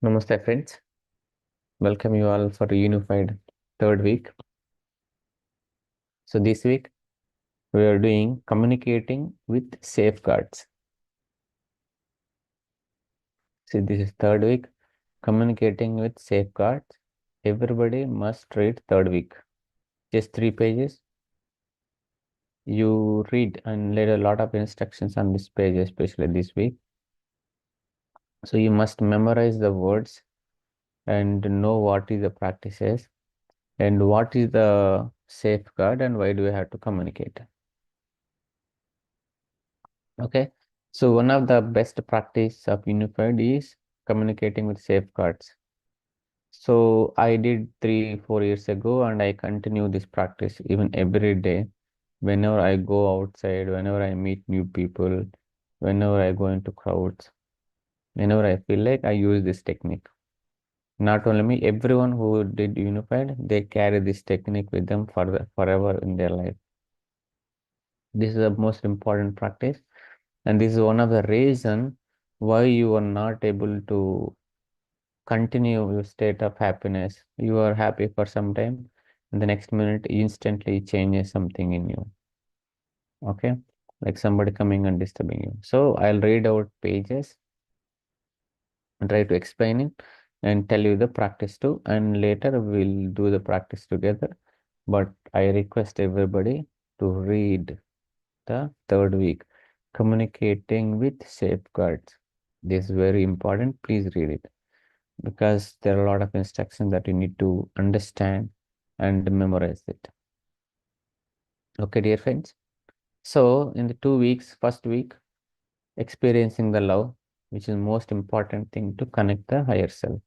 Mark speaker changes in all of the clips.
Speaker 1: Namaste friends, welcome you all for a unified third week. So this week we are doing communicating with safeguards. See, this is third week, communicating with safeguards. Everybody must read third week. Just 3 pages. You read and read a lot of instructions on this page, especially this week. So you must memorize the words and know what is the practices and what is the safeguard and why do we have to communicate. Okay, so one of the best practice of unified is communicating with safeguards. So I did 3-4 years ago, and I continue this practice even every day. Whenever I go outside, whenever I meet new people, whenever I go into crowds, whenever I feel like I use this technique. Not only me, everyone who did unified, they carry this technique with them forever in their life. This is the most important practice. And this is one of the reason why you are not able to continue your state of happiness. You are happy for some time, and the next minute instantly changes something in you. Okay, like somebody coming and disturbing you. So I'll read out pages and try to explain it and tell you the practice too. And later we'll do the practice together. But I request everybody to read the third week, communicating with safeguards. This is very important. Please read it because there are a lot of instructions that you need to understand and memorize it. Okay, dear friends. So in the 2 weeks, first week, experiencing the love, which is most important thing to connect the higher self.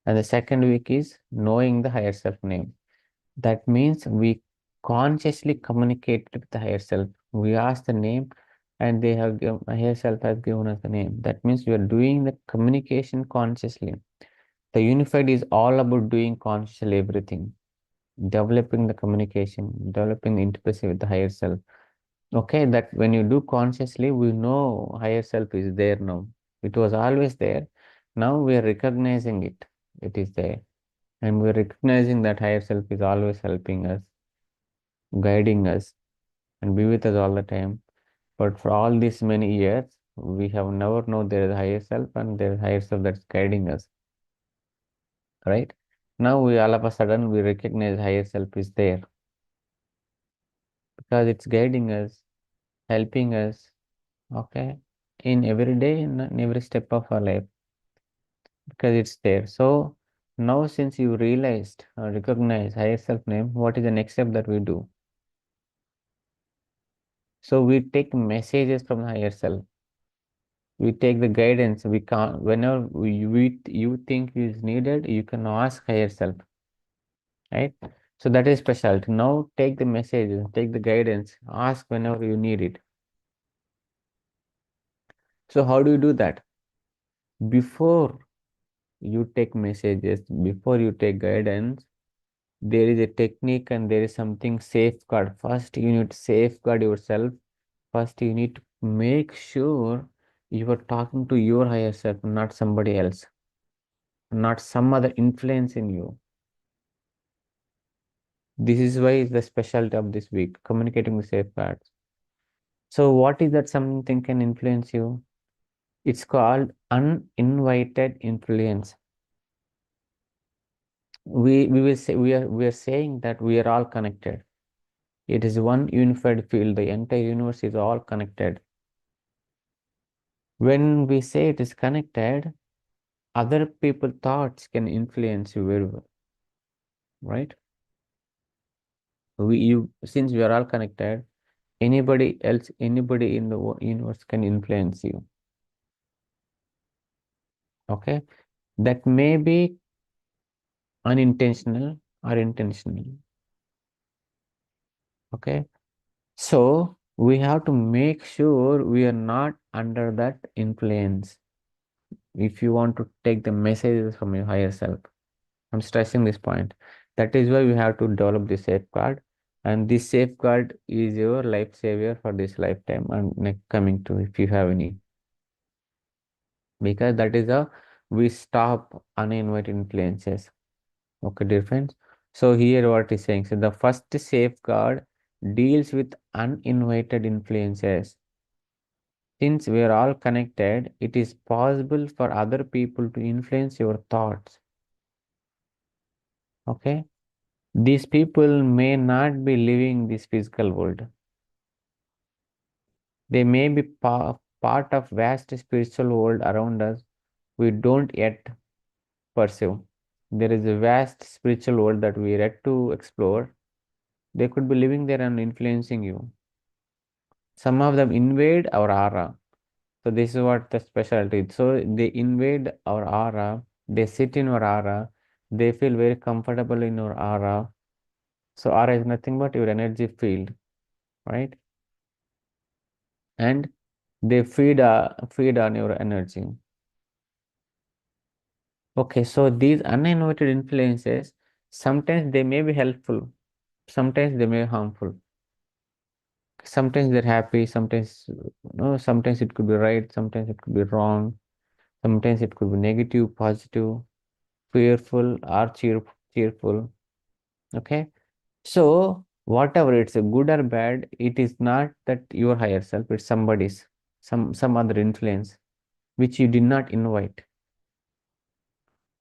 Speaker 1: And the second week is knowing the higher self name. That means we consciously communicate with the higher self. We ask the name and they have given, higher self has given us the name. That means we are doing the communication consciously. The unified is all about doing consciously everything, developing the communication, developing the intimacy with the higher self. Okay, that when you do consciously, we know higher self is there now. It was always there. Now we are recognizing it. It is there. And we're recognizing that higher self is always helping us, guiding us, and be with us all the time. But for all these many years, we have never known there is a higher self and there is a higher self that's guiding us. Right? Now we all of a sudden we recognize higher self is there because it's guiding us, helping us, okay, in every day, in every step of our life, because it's there. So now since you realized or recognize higher self name, what is the next step that we do? So we take messages from the higher self. We take the guidance. We can't, whenever you think is needed, you can ask higher self, right? So that is specialty. Now take the messages, take the guidance, ask whenever you need it. So how do you do that? Before you take messages, before you take guidance, there is a technique and there is something safeguard. First, you need to safeguard yourself. First, you need to make sure you are talking to your higher self, not somebody else, not some other influence in you. This is why the specialty of this week, communicating with safeguards. So, what is that something can influence you? It's called uninvited influence. We will say we are saying that we are all connected. It is one unified field. The entire universe is all connected. When we say it is connected, other people's thoughts can influence you very well, right? Since we are all connected, anybody else, anybody in the universe can influence you. Okay, that may be unintentional or intentional. Okay, so we have to make sure we are not under that influence. If you want to take the messages from your higher self, I'm stressing this point. That is why we have to develop this safeguard, and this safeguard is your life savior for this lifetime and next coming to, if you have any, because that is a we stop uninvited influences. Okay, dear friends. So here what is saying. So the first safeguard deals with uninvited influences. Since we are all connected, it is possible for other people to influence your thoughts. Okay. These people may not be living this physical world. They may be part of vast spiritual world around us we don't yet pursue. There is a vast spiritual world that we yet to explore. They could be living there and influencing you. Some of them invade our aura. So this is what the specialty is. So they invade our aura, they sit in our aura, they feel very comfortable in our aura. So aura is nothing but your energy field, right? And they feed on your energy. Okay, so these uninvited influences, sometimes they may be helpful, sometimes they may be harmful. Sometimes they're happy, sometimes no, sometimes it could be right, sometimes it could be wrong, sometimes it could be negative, positive, fearful, or cheerful. Okay, so whatever it's a good or bad, it is not that your higher self, it's somebody's, some other influence which you did not invite.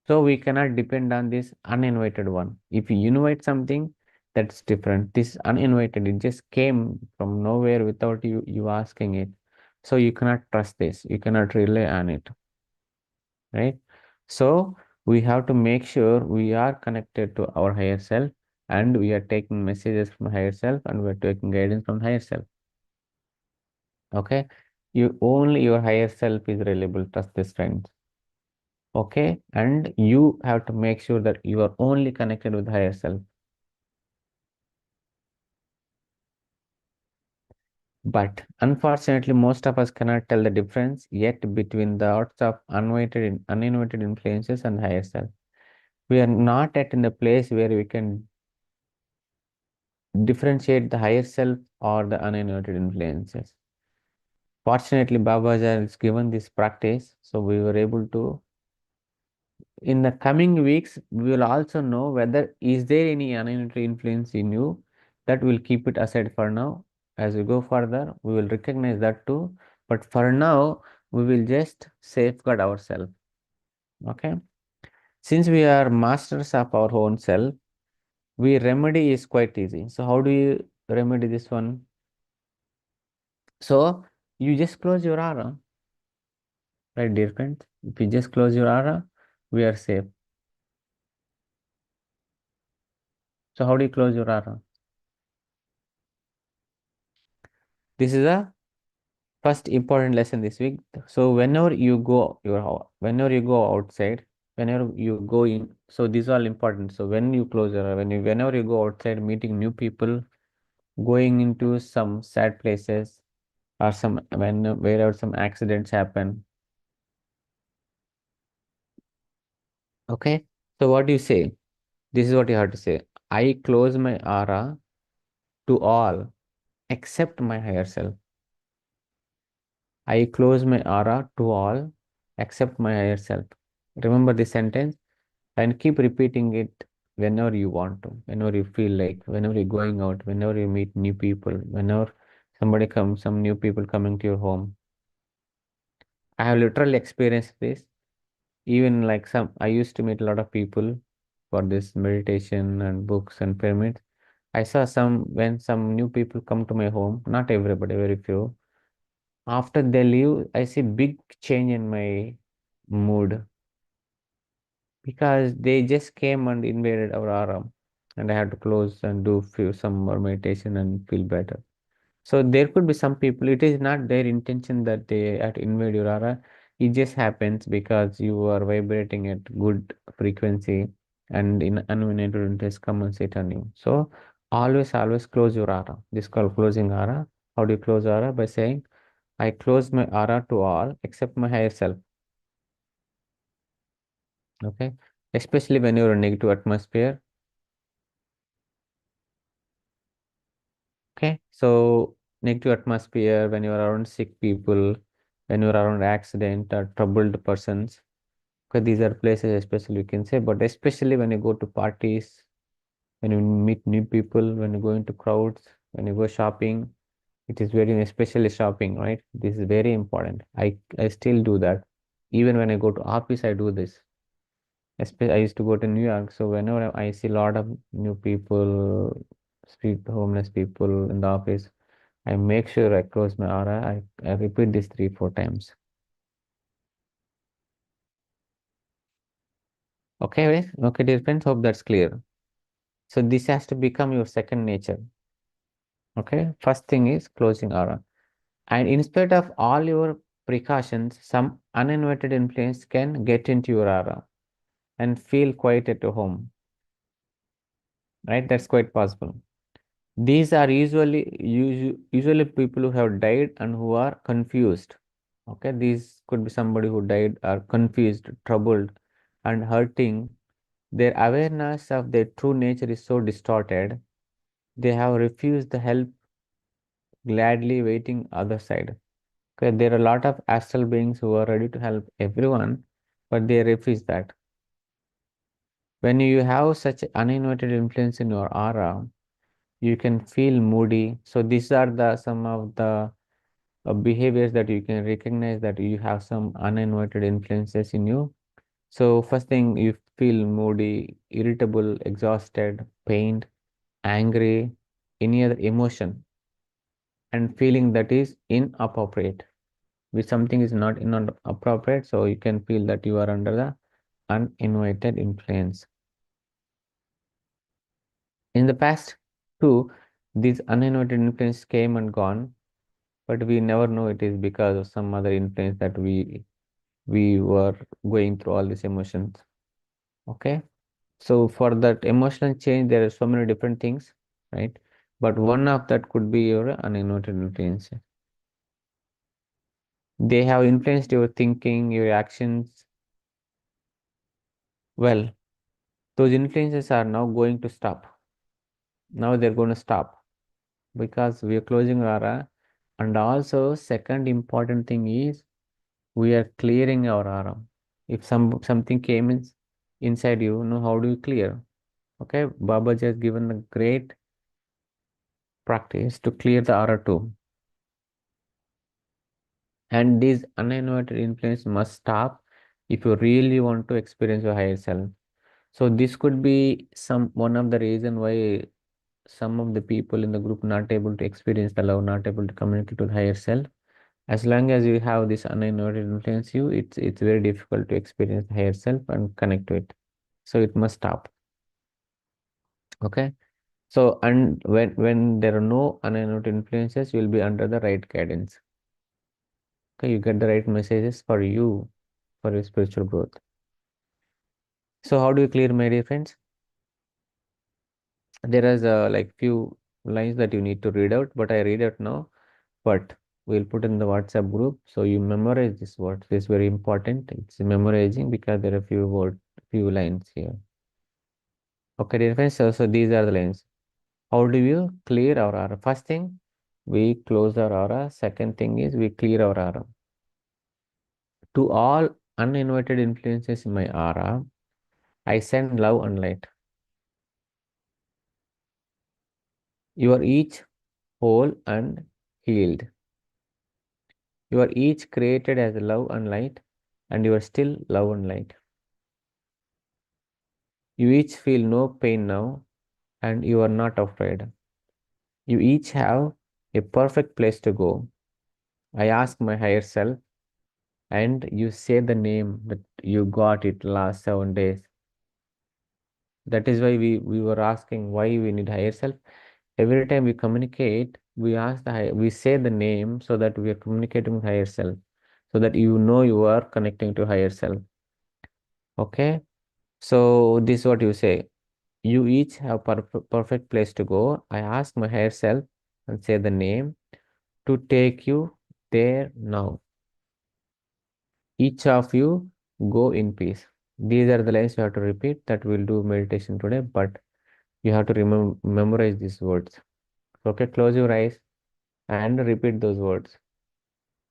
Speaker 1: So we cannot depend on this uninvited one. If you invite something, that's different. This uninvited, it just came from nowhere without you asking it. So you cannot trust this. You cannot rely on it, right? So we have to make sure we are connected to our higher self and we are taking messages from higher self and we are taking guidance from higher self. Okay? You only your higher self is reliable. Trust this, friends. Okay, and you have to make sure that you are only connected with higher self. But unfortunately, most of us cannot tell the difference yet between the odds of uninvited influences and higher self. We are not yet in the place where we can differentiate the higher self or the uninvited influences. Fortunately, Babaji has given this practice, so we were able to. In the coming weeks, we will also know whether is there any uninvited influence in you. That will keep it aside for now. As we go further, we will recognize that too. But for now, we will just safeguard ourselves. Okay. Since we are masters of our own self, we remedy is quite easy. So how do you remedy this one? So you just close your aura, right, dear friends? If you just close your aura, we are safe. So how do you close your aura? This is a first important lesson this week. So whenever you go outside, whenever you go in, so these are all important. So when you close your, whenever you go outside, meeting new people, going into some sad places, or wherever some accidents happen. Okay. So what do you say? This is what you have to say. I close my aura to all except my higher self. I close my aura to all except my higher self. Remember this sentence and keep repeating it whenever you want to, whenever you feel like, whenever you're going out, whenever you meet new people, whenever some new people coming to your home. I have literally experienced this. Even like I used to meet a lot of people for this meditation and books and pyramids. I saw when some new people come to my home, not everybody, very few. After they leave, I see big change in my mood because they just came and invaded our aura and I had to close and do some more meditation and feel better. So there could be some people, it is not their intention that they have to invade your aura. It just happens because you are vibrating at good frequency and in unwanted interest come and sit on you. So always close your aura. This is called closing aura. How do you close aura? By saying, I close my aura to all except my higher self. Okay. Especially when you're in a negative atmosphere. Okay. So negative atmosphere, when you're around sick people, when you're around accident or troubled persons. Okay, these are places especially you can say, but especially when you go to parties, when you meet new people, when you go into crowds, when you go shopping, it is very, especially shopping, right? This is very important. I still do that. Even when I go to office, I do this. I used to go to New York, so whenever I see a lot of new people, street homeless people in the office, I make sure I close my aura. I repeat this 3, 4 times. Okay, okay, dear friends, hope that's clear. So this has to become your second nature. Okay, first thing is closing aura. And in spite of all your precautions, some uninvited influence can get into your aura and feel quite at home, right? That's quite possible. These are usually people who have died and who are confused. Okay, these could be somebody who died, are confused, troubled, and hurting. Their awareness of their true nature is so distorted, they have refused the help, gladly waiting other side. Okay, there are a lot of astral beings who are ready to help everyone, but they refuse that. When you have such uninvited influence in your aura, you can feel moody. So these are the some of the behaviors that you can recognize that you have some uninvited influences in you. So first thing, you feel moody, irritable, exhausted, pained, angry, any other emotion, and feeling that is inappropriate. If something is not inappropriate, so you can feel that you are under the uninvited influence. In the past, too, these uninvited influence came and gone, but we never know it is because of some other influence that we were going through all these emotions. Okay, so for that emotional change, there are so many different things, right? But one of that could be your uninvited influence. They have influenced your thinking, your actions. Well, those influences are now going to stop. Now they're going to stop because we are closing our aura. And also, second important thing is we are clearing our aura. If something came inside you, know how do you clear? Okay, Babaji has given a great practice to clear the aura too. And these uninvited influence must stop if you really want to experience your higher self. So this could be some one of the reason why some of the people in the group not able to experience the love, not able to communicate with higher self. As long as you have this uninvited influence you, it's very difficult to experience the higher self and connect to it. So it must stop. Okay. So and when there are no uninvited influences, you will be under the right guidance. Okay, you get the right messages for you for your spiritual growth. So how do you clear, my dear friends? There is like few lines that you need to read out, but I read out now. But we'll put in the WhatsApp group so you memorize this word. This is very important. It's memorizing because there are few lines here. Okay, dear friends. So these are the lines. How do you clear our aura? First thing, we close our aura. Second thing is we clear our aura. To all uninvited influences in my aura, I send love and light. You are each whole and healed. You are each created as love and light, and you are still love and light. You each feel no pain now, and you are not afraid. You each have a perfect place to go. I ask my higher self, and you say the name that you got it last 7 days. That is why we were asking why we need higher self. Every time we communicate, we say the name so that we are communicating with higher self, so that you know you are connecting to higher self. Okay, so this is what you say. You each have perfect place to go. I ask my higher self and say the name to take you there now. Each of you go in peace. These are the lines you have to repeat. That we'll do meditation today, but you have to remember memorize these words. Okay, close your eyes and repeat those words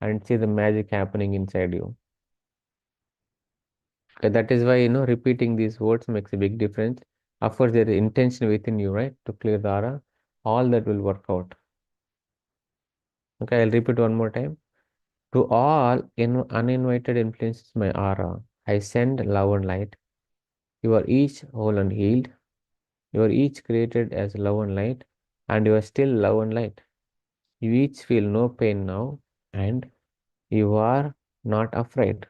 Speaker 1: and see the magic happening inside you. Okay, that is why, repeating these words makes a big difference. Of course, there is intention within you, right, to clear the aura. All that will work out. Okay, I'll repeat one more time. To all uninvited influences my aura, I send love and light. You are each whole and healed. You are each created as love and light, and you are still love and light. You each feel no pain now, and you are not afraid.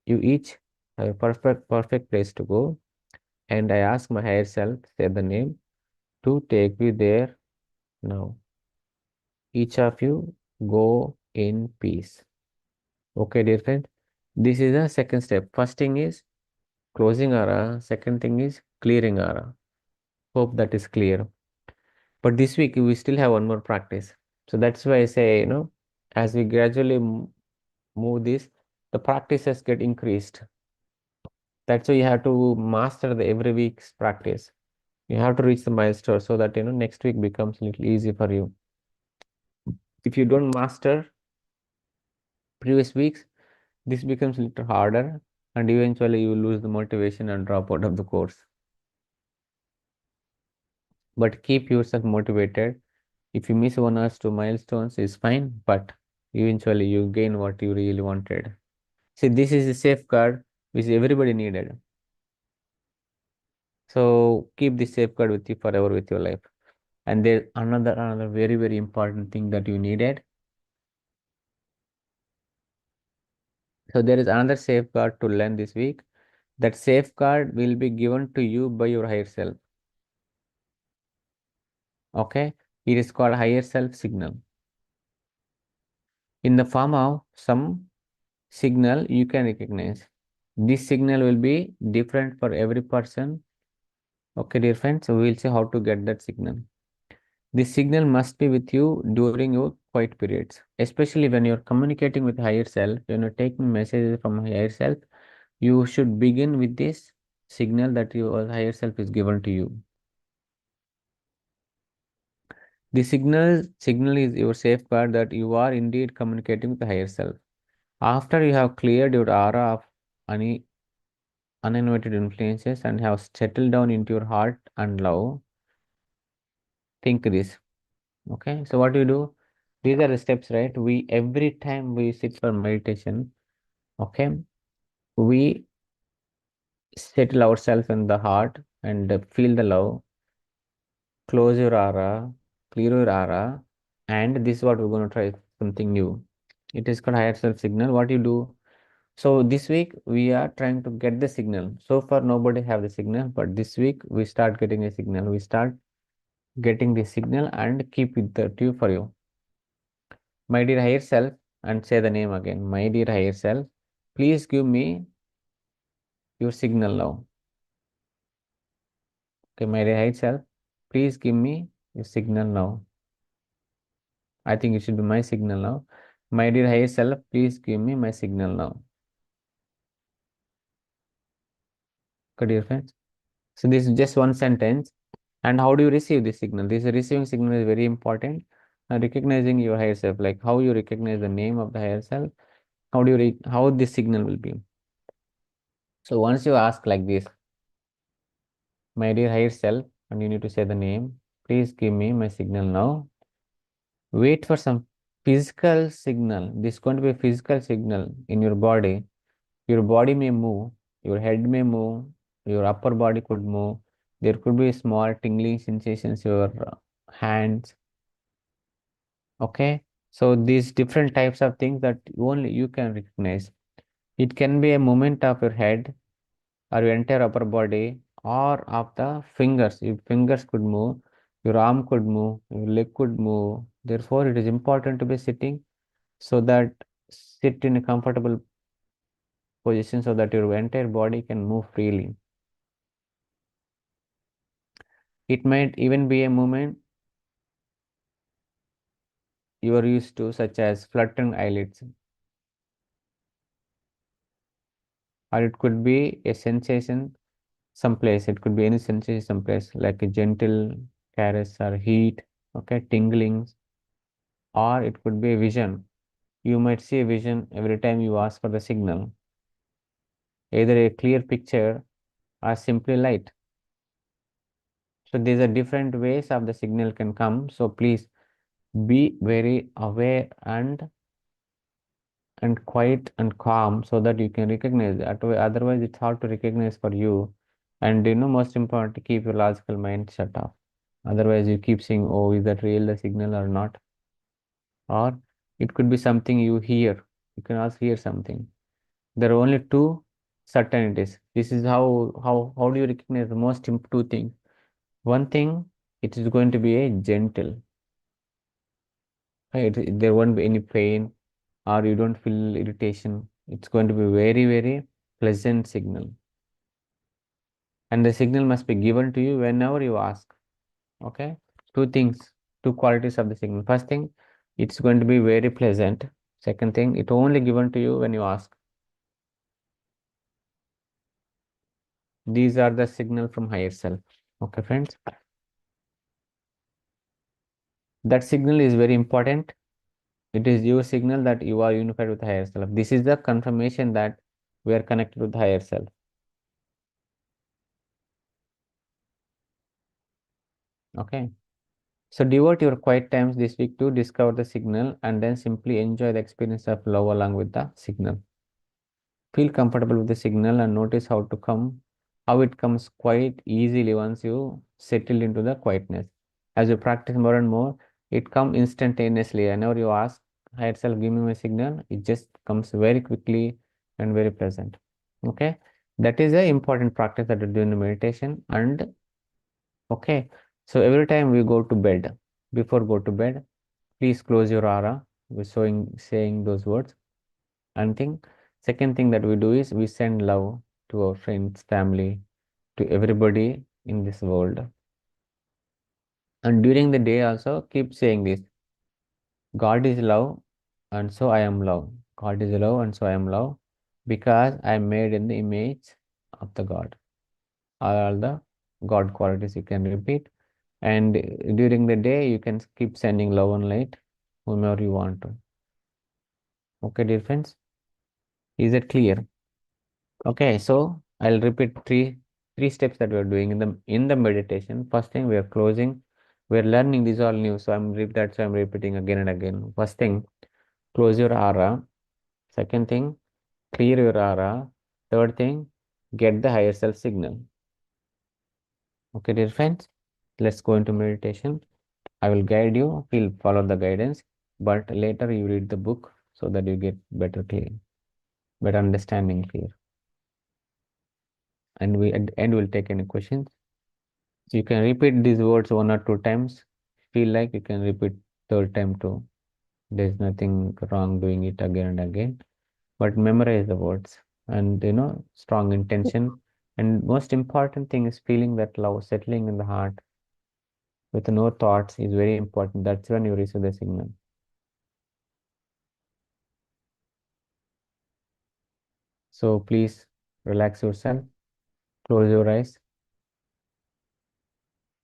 Speaker 1: You each have a perfect place to go, and I ask my higher self, say the name, to take you there now. Each of you go in peace. Okay, dear friend. This is the second step. First thing is closing aura. Second thing is clearing aura. Hope that is clear. But this week we still have one more practice. So that's why I say, as we gradually move this, the practices get increased. That's why you have to master the every week's practice. You have to reach the milestone so that next week becomes a little easy for you. If you don't master previous weeks, this becomes a little harder, and eventually you lose the motivation and drop out of the course. But keep yourself motivated. If you miss one or two milestones, is fine, but eventually you gain what you really wanted. See, this is a safeguard which everybody needed. So keep this safeguard with you forever with your life. And there's another very, very important thing that you needed. So there is another safeguard to learn this week. That safeguard will be given to you by your higher self. Okay? It is called higher self signal. In the form of some signal you can recognize. This signal will be different for every person. Okay, dear friends, so we will see how to get that signal. This signal must be with you during your quiet periods, especially when you're communicating with higher self, when you're taking messages from higher self, you should begin with this signal that your higher self is given to you. The signal is your safeguard that you are indeed communicating with the higher self. After you have cleared your aura of any uninvited influences and have settled down into your heart and love, think this. Okay, so what do you do? These are the steps, right? We every time we sit for meditation, okay, we settle ourselves in the heart and feel the love, close your aura, clear your aura, and this is what we're going to try something new. It is called higher self signal. What you do? So this week we are trying to get the signal. So far nobody have the signal, but this week we start getting a signal. We start getting the signal and keep it there to you for you. My dear higher self, and say the name again. My dear higher self, please give me your signal now. Okay, my dear higher self, please give me your signal now. I think it should be my signal now. My dear higher self, please give me my signal now. Okay, dear friends. So this is just one sentence. And how do you receive this signal? This receiving signal is very important. Recognizing your higher self, like how you recognize the name of the higher self, how do you how this signal will be. So once you ask like this, my dear higher self, and you need to say the name, please give me my signal now. Wait for some physical signal. This is going to be a physical signal in your body. Your body may move, your head may move, your upper body could move. There could be small tingling sensations, your hands. Okay. So these different types of things that only you can recognize. It can be a movement of your head or your entire upper body or of the fingers. Your fingers could move, your arm could move, your leg could move. Therefore, it is important to be sitting so that sit in a comfortable position so that your entire body can move freely. It might even be a movement you are used to, such as fluttering eyelids, or it could be a sensation someplace. It could be any sensation someplace, like a gentle caress or heat, okay, tinglings, or it could be a vision. You might see a vision every time you ask for the signal. either a clear picture or simply light. So these are different ways of the signal can come. So please be very aware and quiet and calm so that you can recognize that. Otherwise, it's hard to recognize for you. And most important, keep your logical mind shut off. Otherwise, you keep saying, "Oh, is that real the signal or not?" Or it could be something you hear. You can also hear something. There are only two certainties. This is how do you recognize the two things? One thing, it is going to be a gentle. Right? There won't be any pain or you don't feel irritation. It's going to be very, very pleasant signal. And the signal must be given to you whenever you ask. Okay? Two things, two qualities of the signal. First thing, it's going to be very pleasant. Second thing, it only given to you when you ask. These are the signal from higher self. Okay, friends? That signal is very important. It is your signal that you are unified with higher self. This is the confirmation that we are connected with higher self. Okay. So devote your quiet times this week to discover the signal and then simply enjoy the experience of love along with the signal. Feel comfortable with the signal and notice how it comes quite easily once you settle into the quietness. As you practice more and more, it comes instantaneously. Whenever you ask higher self, give me my signal, it just comes very quickly and very pleasant. Okay, that is a important practice that you do in the meditation. And okay, so every time we go to bed, before go to bed, please close your aura with saying those words. And second thing that we do is we send love to our friends, family, to everybody in this world. And during the day also keep saying this: God is love, and so I am love. God is love, and so I am love, because I am made in the image of the God. All the God qualities you can repeat. And during the day, you can keep sending love and light whomever you want to. Okay, dear friends, is it clear? Okay, so I'll repeat three steps that we're doing in the meditation. First thing, we are closing. We're learning these all new, so that's why I'm repeating again and again. First thing, close your aura. Second thing, clear your aura. Third thing, get the higher self signal. Okay, dear friends, let's go into meditation. I will guide you. We'll follow the guidance, but later you read the book so that you get better understanding clear. And we at the end will take any questions. You can repeat these words one or two times. Feel like you can repeat third time too. There's nothing wrong doing it again and again. But memorize the words and strong intention. And most important thing is feeling that love settling in the heart with no thoughts is very important. That's when you receive the signal. So please relax yourself, close your eyes,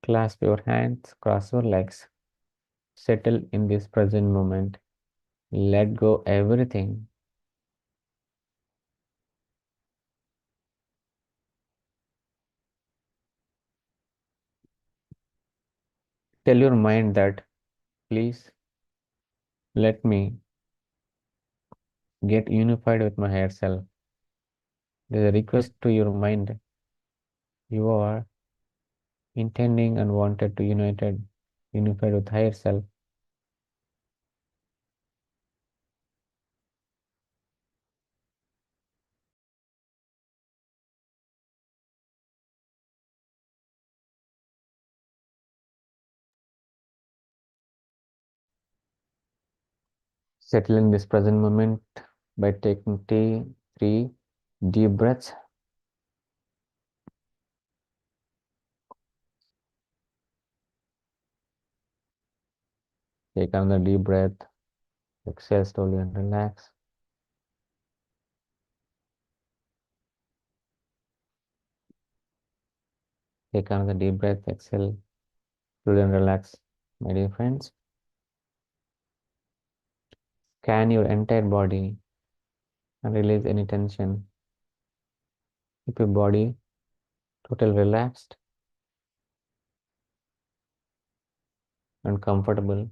Speaker 1: clasp your hands, cross your legs, settle in this present moment. Let go everything. Tell your mind that, please let me get unified with my higher self. There's a request to your mind. You are intending and wanted to unified with higher self. Settle in this present moment by taking three deep breaths. Take another deep breath. Exhale slowly and relax. Take another deep breath. Exhale slowly and relax. My dear friends, scan your entire body and release any tension. Keep your body totally relaxed and comfortable.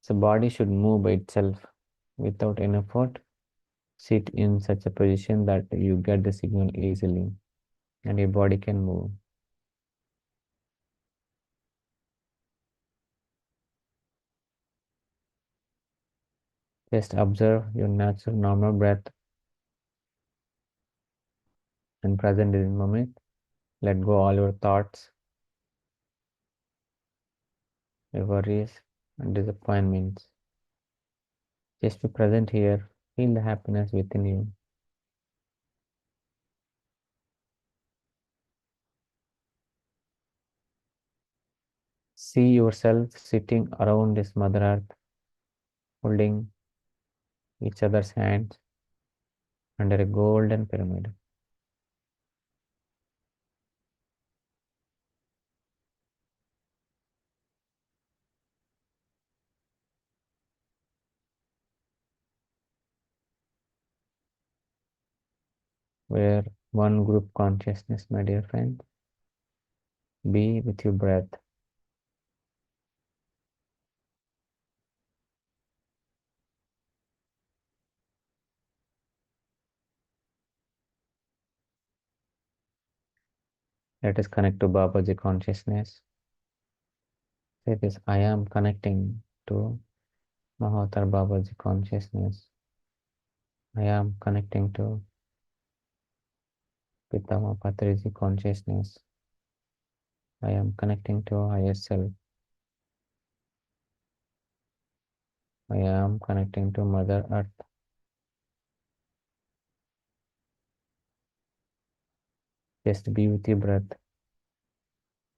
Speaker 1: The body should move by itself without any effort. Sit in such a position that you get the signal easily and your body can move. Just observe your natural normal breath and present in the moment. Let go all your thoughts, your worries, and disappointments. Just be present here. Feel the happiness within you. See yourself sitting around this Mother Earth, holding each other's hands under a golden pyramid. Where one group consciousness, my dear friend. Be with your breath. Let us connect to Babaji consciousness. Say this, I am connecting to Mahavatar Babaji consciousness. I am connecting to Pitama Patriji consciousness. I am connecting to higher self. I am connecting to Mother Earth. Just be with your breath.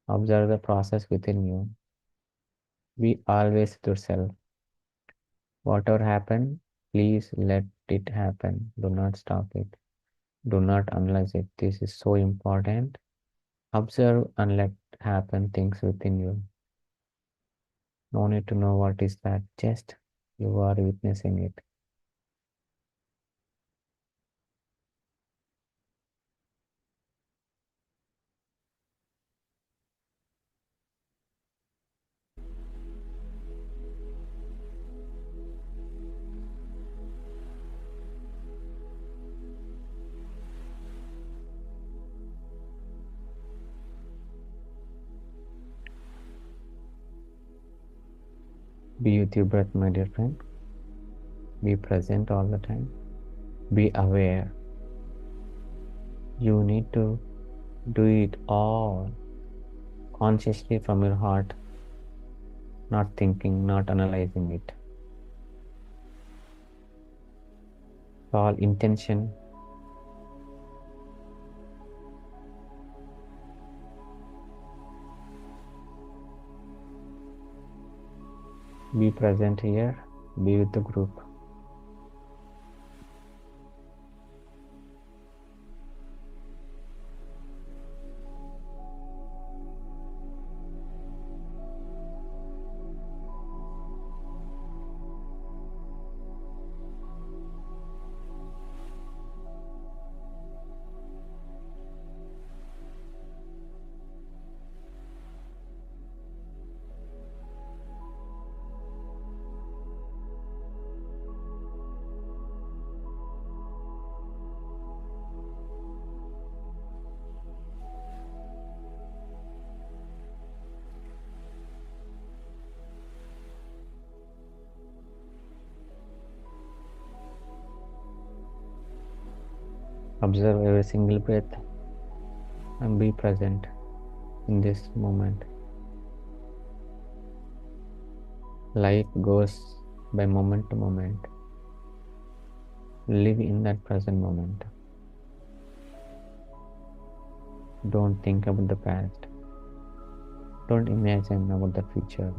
Speaker 1: Observe the process within you. Be always with yourself. Whatever happen, please let it happen. Do not stop it. Do not analyze it. This is so important. Observe and let happen things within you. No need to know what is that. Just you are witnessing it. Be with your breath, my dear friend. Be present all the time. Be aware. You need to do it all consciously from your heart, not thinking, not analyzing it. All intention. Be present here. Be with the group. Observe every single breath and be present in this moment. Life goes by moment to moment. Live in that present moment. Don't think about the past. Don't imagine about the future.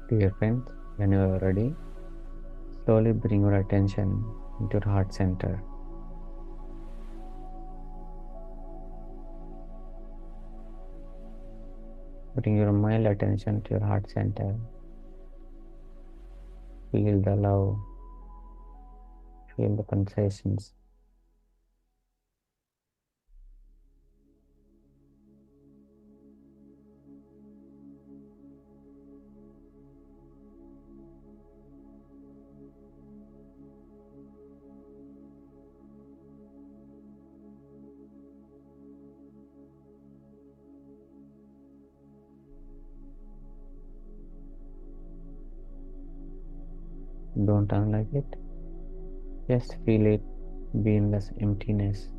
Speaker 1: Dear friends, when you are ready, slowly bring your attention into your heart center. Bring your mild attention to your heart center. Feel the love, feel the pulsations. Don't unlike it. Just feel it be in this emptiness.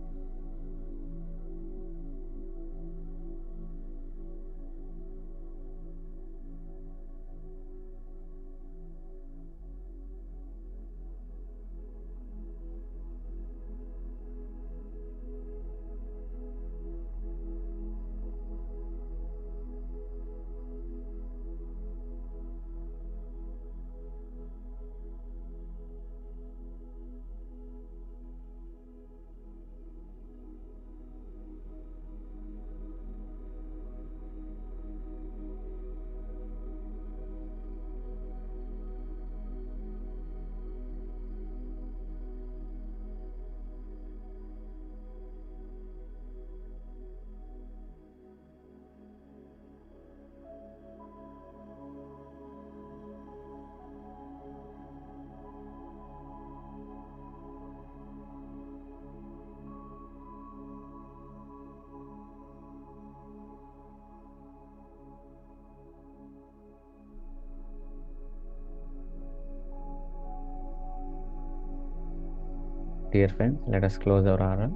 Speaker 1: Dear friends, let us close our aura.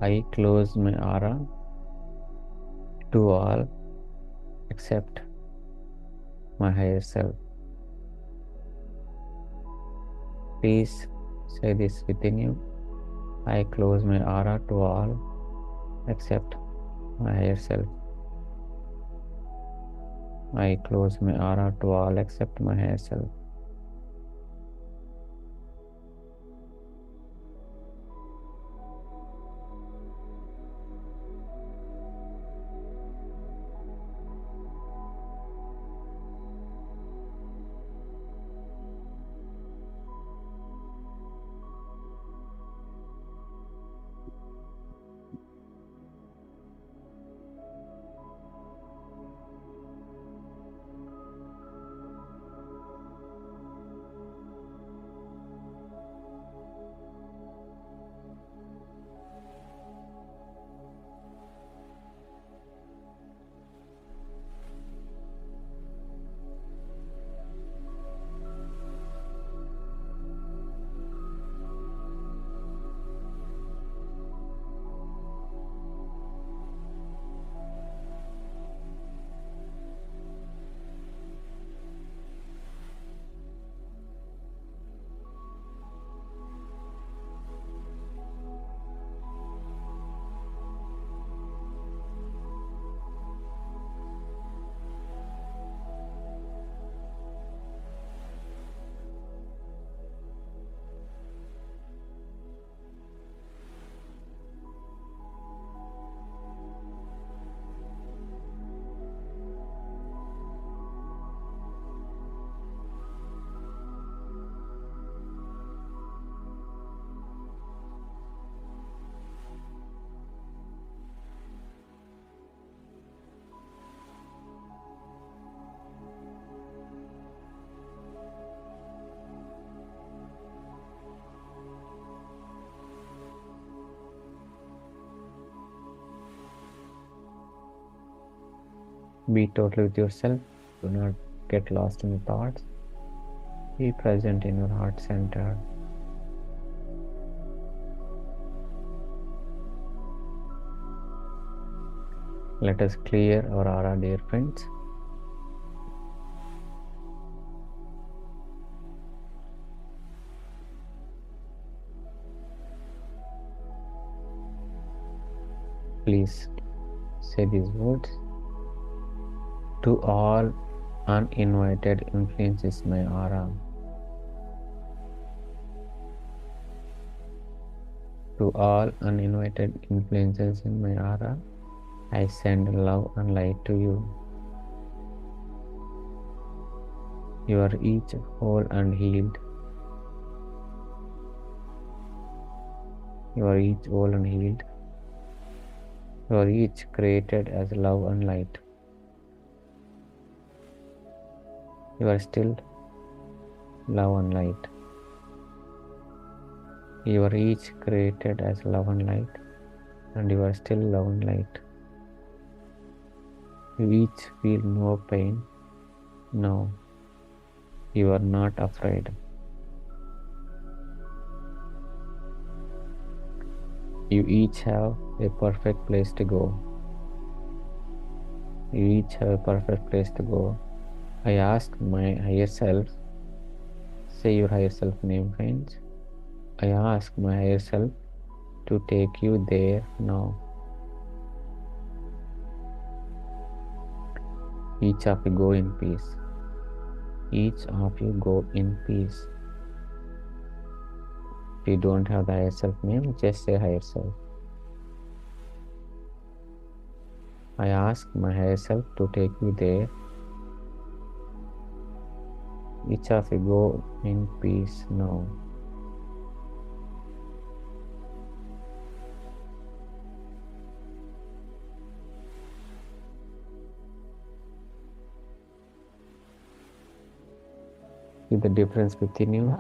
Speaker 1: I close my aura to all except my higher self. Please say this within you. I close my aura to all except my higher self. I close my aura to all except my higher self. Be totally with yourself. Do not get lost in the thoughts. Be present in your heart center. Let us clear our aura, dear friends. Please say these words. To all uninvited influences in my aura. To all uninvited influences in my aura, I send love and light to you. You are each whole and healed. You are each whole and healed. You are each created as love and light. You are still love and light. You are each created as love and light, and you are still love and light. You each feel no pain. No, you are not afraid. You each have a perfect place to go. You each have a perfect place to go. I ask my higher self, say your higher self name, friends. I ask my higher self to take you there now. Each of you go in peace. Each of you go in peace. If you don't have the higher self name, just say higher self. I ask my higher self to take you there. Each of you go in peace now. See the difference within you.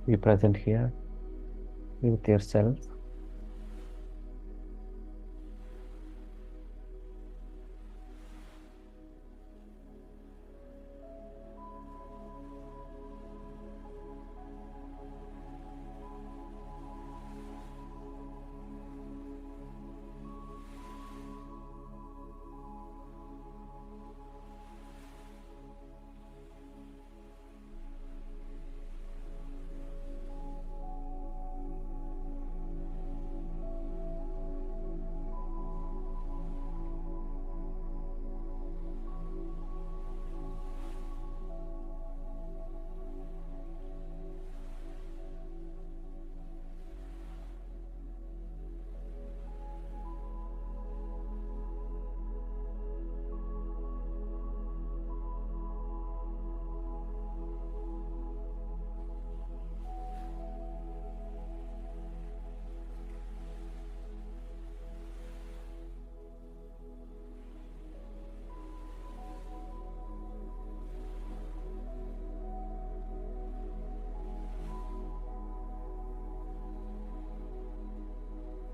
Speaker 1: Be present here with yourself.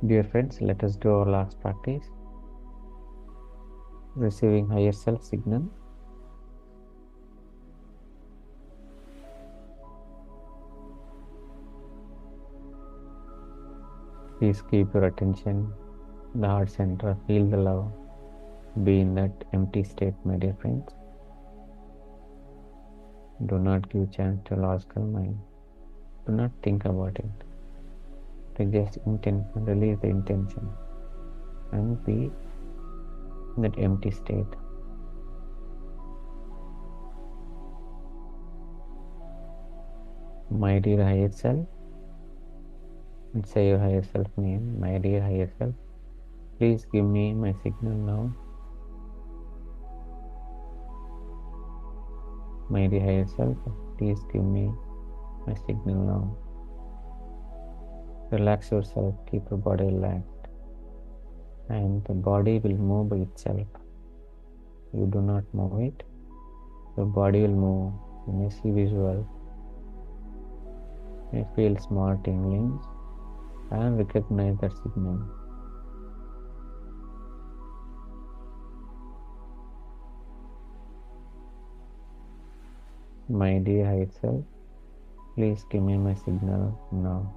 Speaker 1: Dear friends, let us do our last practice. Receiving higher self signal. Please keep your attention in the heart center. Feel the love. Be in that empty state, my dear friends. Do not give chance to logical mind. Do not think about it. Just intention, release the intention, and be in that empty state. My dear higher self, and say your higher self name. My dear higher self, please give me my signal now. My dear higher self, please give me my signal now. Relax yourself, keep your body relaxed, and the body will move by itself. You do not move it, your body will move. You may see visual, you may feel small tinglings, and recognize that signal. My dear higher self, please give me my signal now.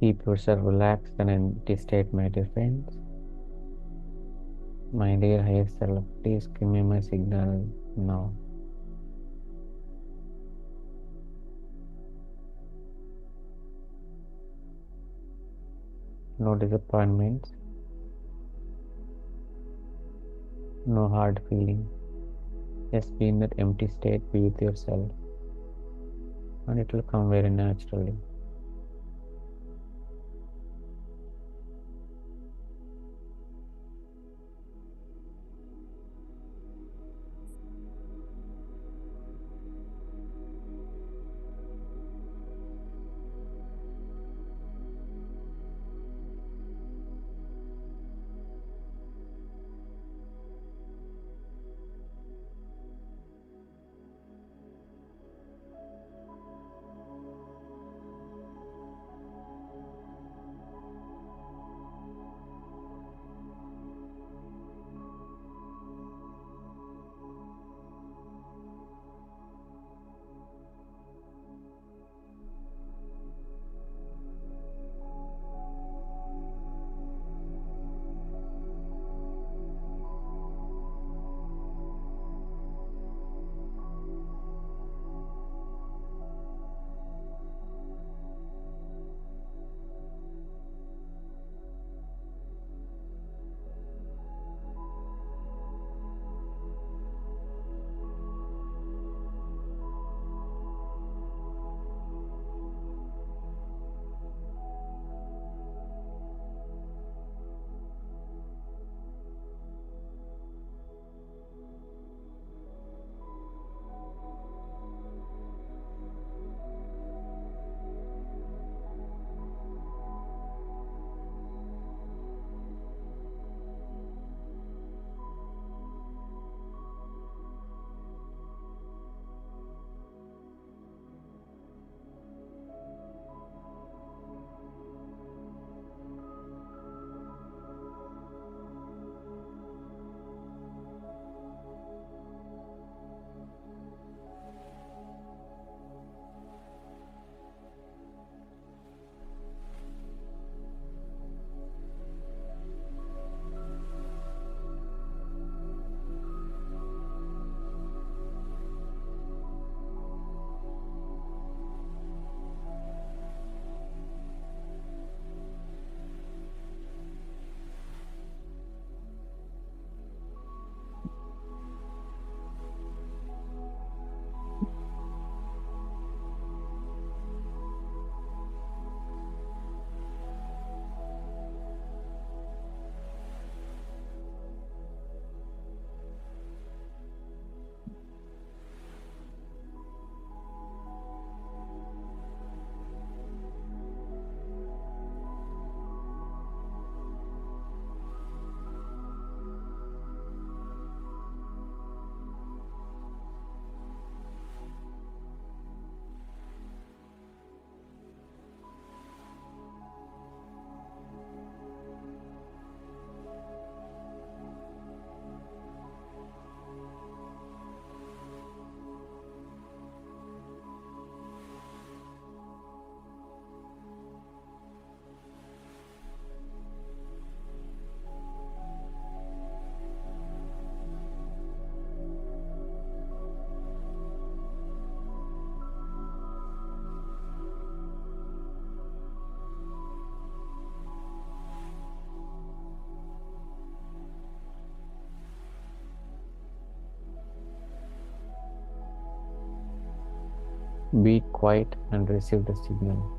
Speaker 1: Keep yourself relaxed and in empty state, my dear friends. My dear higher self, please give me my signal now. No disappointments, no hard feeling. Just be in that empty state, be with yourself, and it will come very naturally. Be quiet and receive the signal.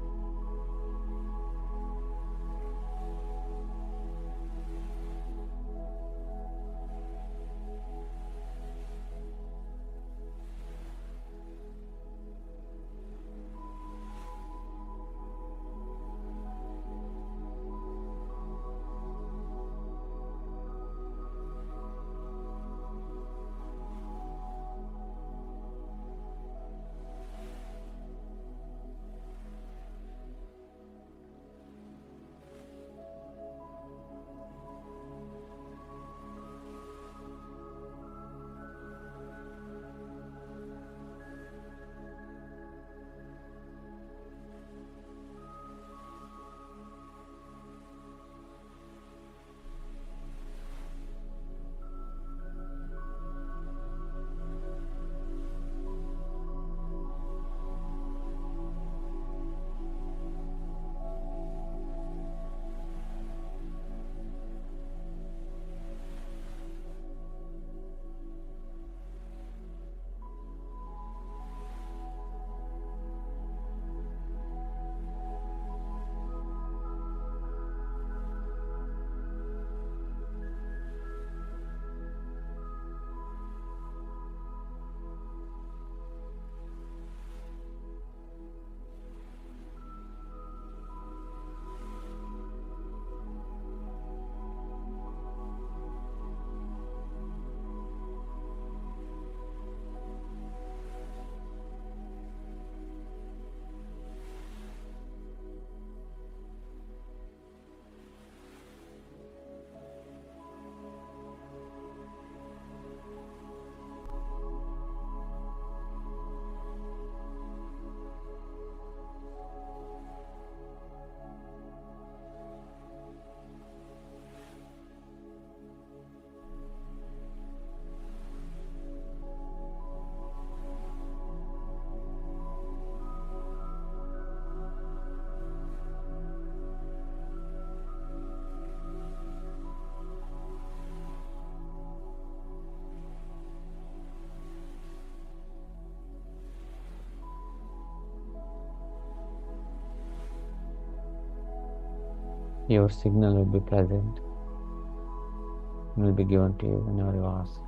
Speaker 1: Your signal will be present, will be given to you whenever you ask.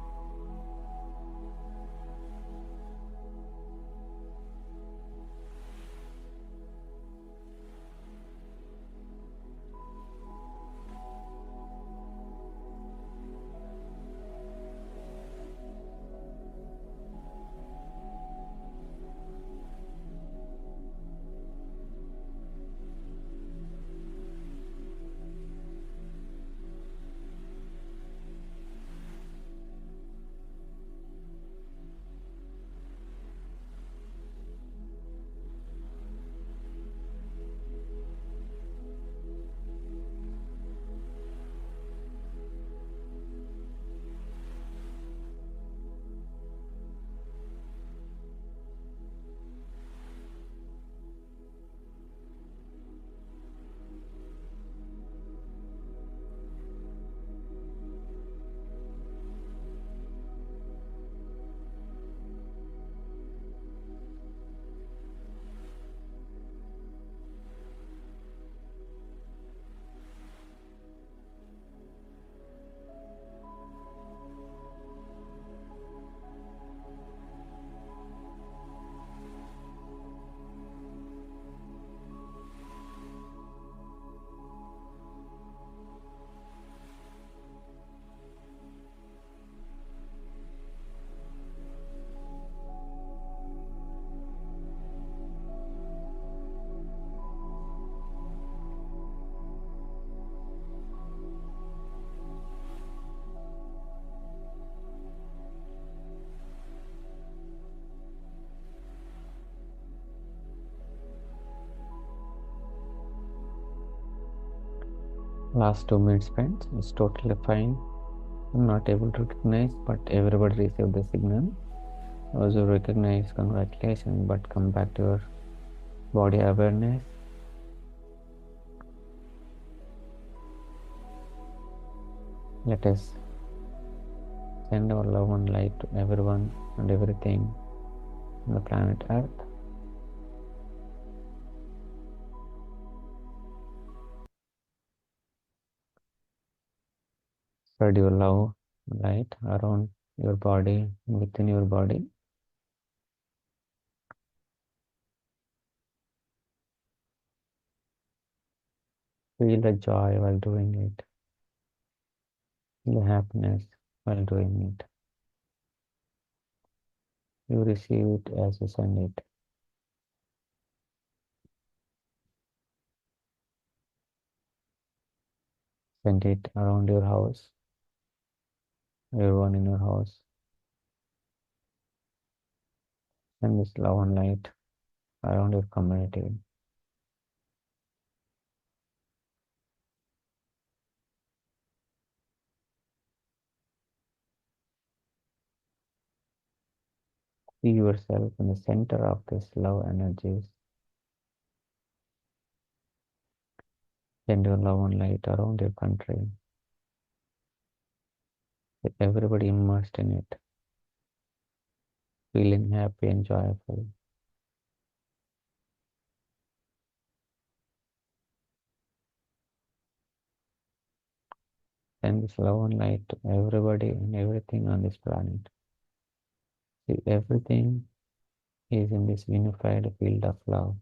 Speaker 1: Last 2 minutes spent is totally fine. I'm not able to recognize, but everybody received the signal. Those who recognize, congratulations, but come back to your body awareness. Let us send our love and light to everyone and everything on the planet Earth. Spread your love light around your body, within your body. Feel the joy while doing it. Feel the happiness while doing it. You receive it as you send it. Send it around your house, everyone in your house. Send this love and light around your community. See yourself in the center of this love energies. Send your love and light around your country. With everybody immersed in it, feeling happy and joyful. Send this love and light to everybody and everything on this planet. See, everything is in this unified field of love.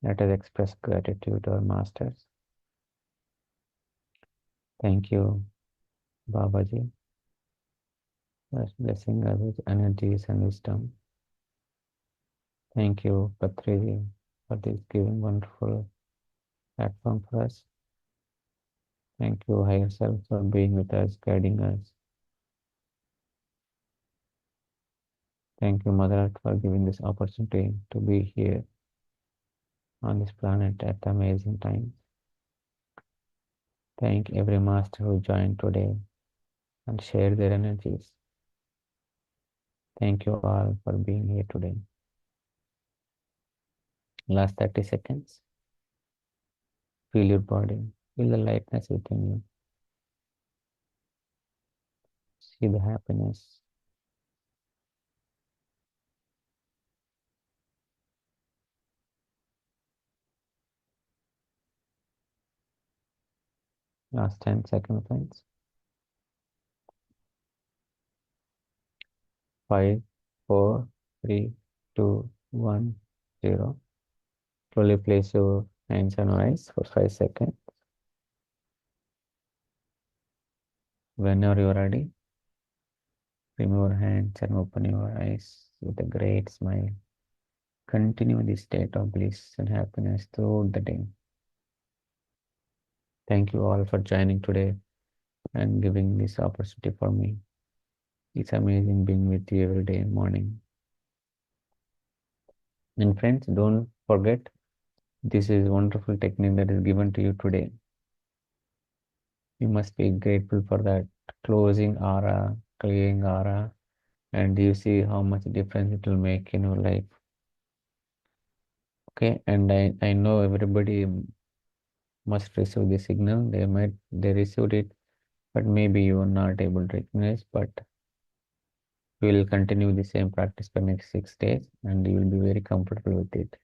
Speaker 1: Let us express gratitude to our masters. Thank you, Babaji, for blessing us with energies and wisdom. Thank you, Patriji, for this giving wonderful platform for us. Thank you, Higher Self, for being with us, guiding us. Thank you, Mother Earth, for giving this opportunity to be here on this planet at the amazing time. Thank every master who joined today and shared their energies. Thank you all for being here today. Last 30 seconds. Feel your body. Feel the lightness within you. See the happiness. Last 10 seconds, friends. 5, 4, 3, 2, 1, 0. Slowly place your hands on your eyes for 5 seconds. Whenever you are ready, remove your hands and open your eyes with a great smile. Continue this state of bliss and happiness throughout the day. Thank you all for joining today and giving this opportunity for me. It's amazing being with you every day morning. And friends, don't forget, this is a wonderful technique that is given to you today. You must be grateful for that closing aura, clearing aura, and you see how much difference it will make in your life. Okay, and I know everybody must receive the signal. They received it, but maybe you are not able to recognize. But we will continue the same practice for next 6 days, and you will be very comfortable with it.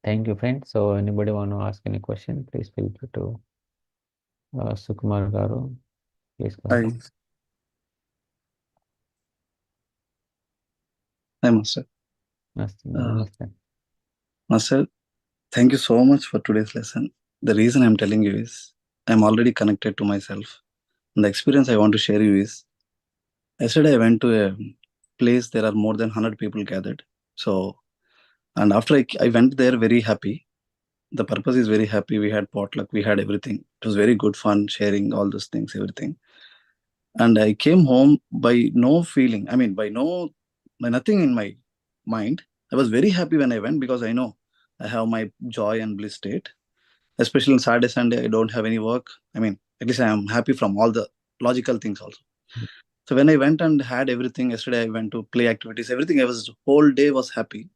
Speaker 1: Thank you, friends. So, anybody want to ask any question? Please feel free to. Sukumar Garu, please go
Speaker 2: Hi,
Speaker 1: ahead.
Speaker 2: hi, Master.
Speaker 1: Namaste.
Speaker 2: Uh,
Speaker 1: Namaste.
Speaker 2: Master, thank you so much for today's lesson. The reason I'm telling you is I'm already connected to myself. And the experience I want to share you is yesterday I went to a place, there are more than 100 people gathered. So, and after I went there very happy. The purpose is very happy. We had potluck, we had everything. It was very good fun sharing all those things, everything. And I came home by no feeling, I mean, by nothing in my mind. I was very happy when I went because I know I have my joy and bliss state. Especially on Saturday, Sunday, I don't have any work. I mean, at least I am happy from all the logical things also. So when I went and had everything, yesterday I went to play activities, everything, whole day was happy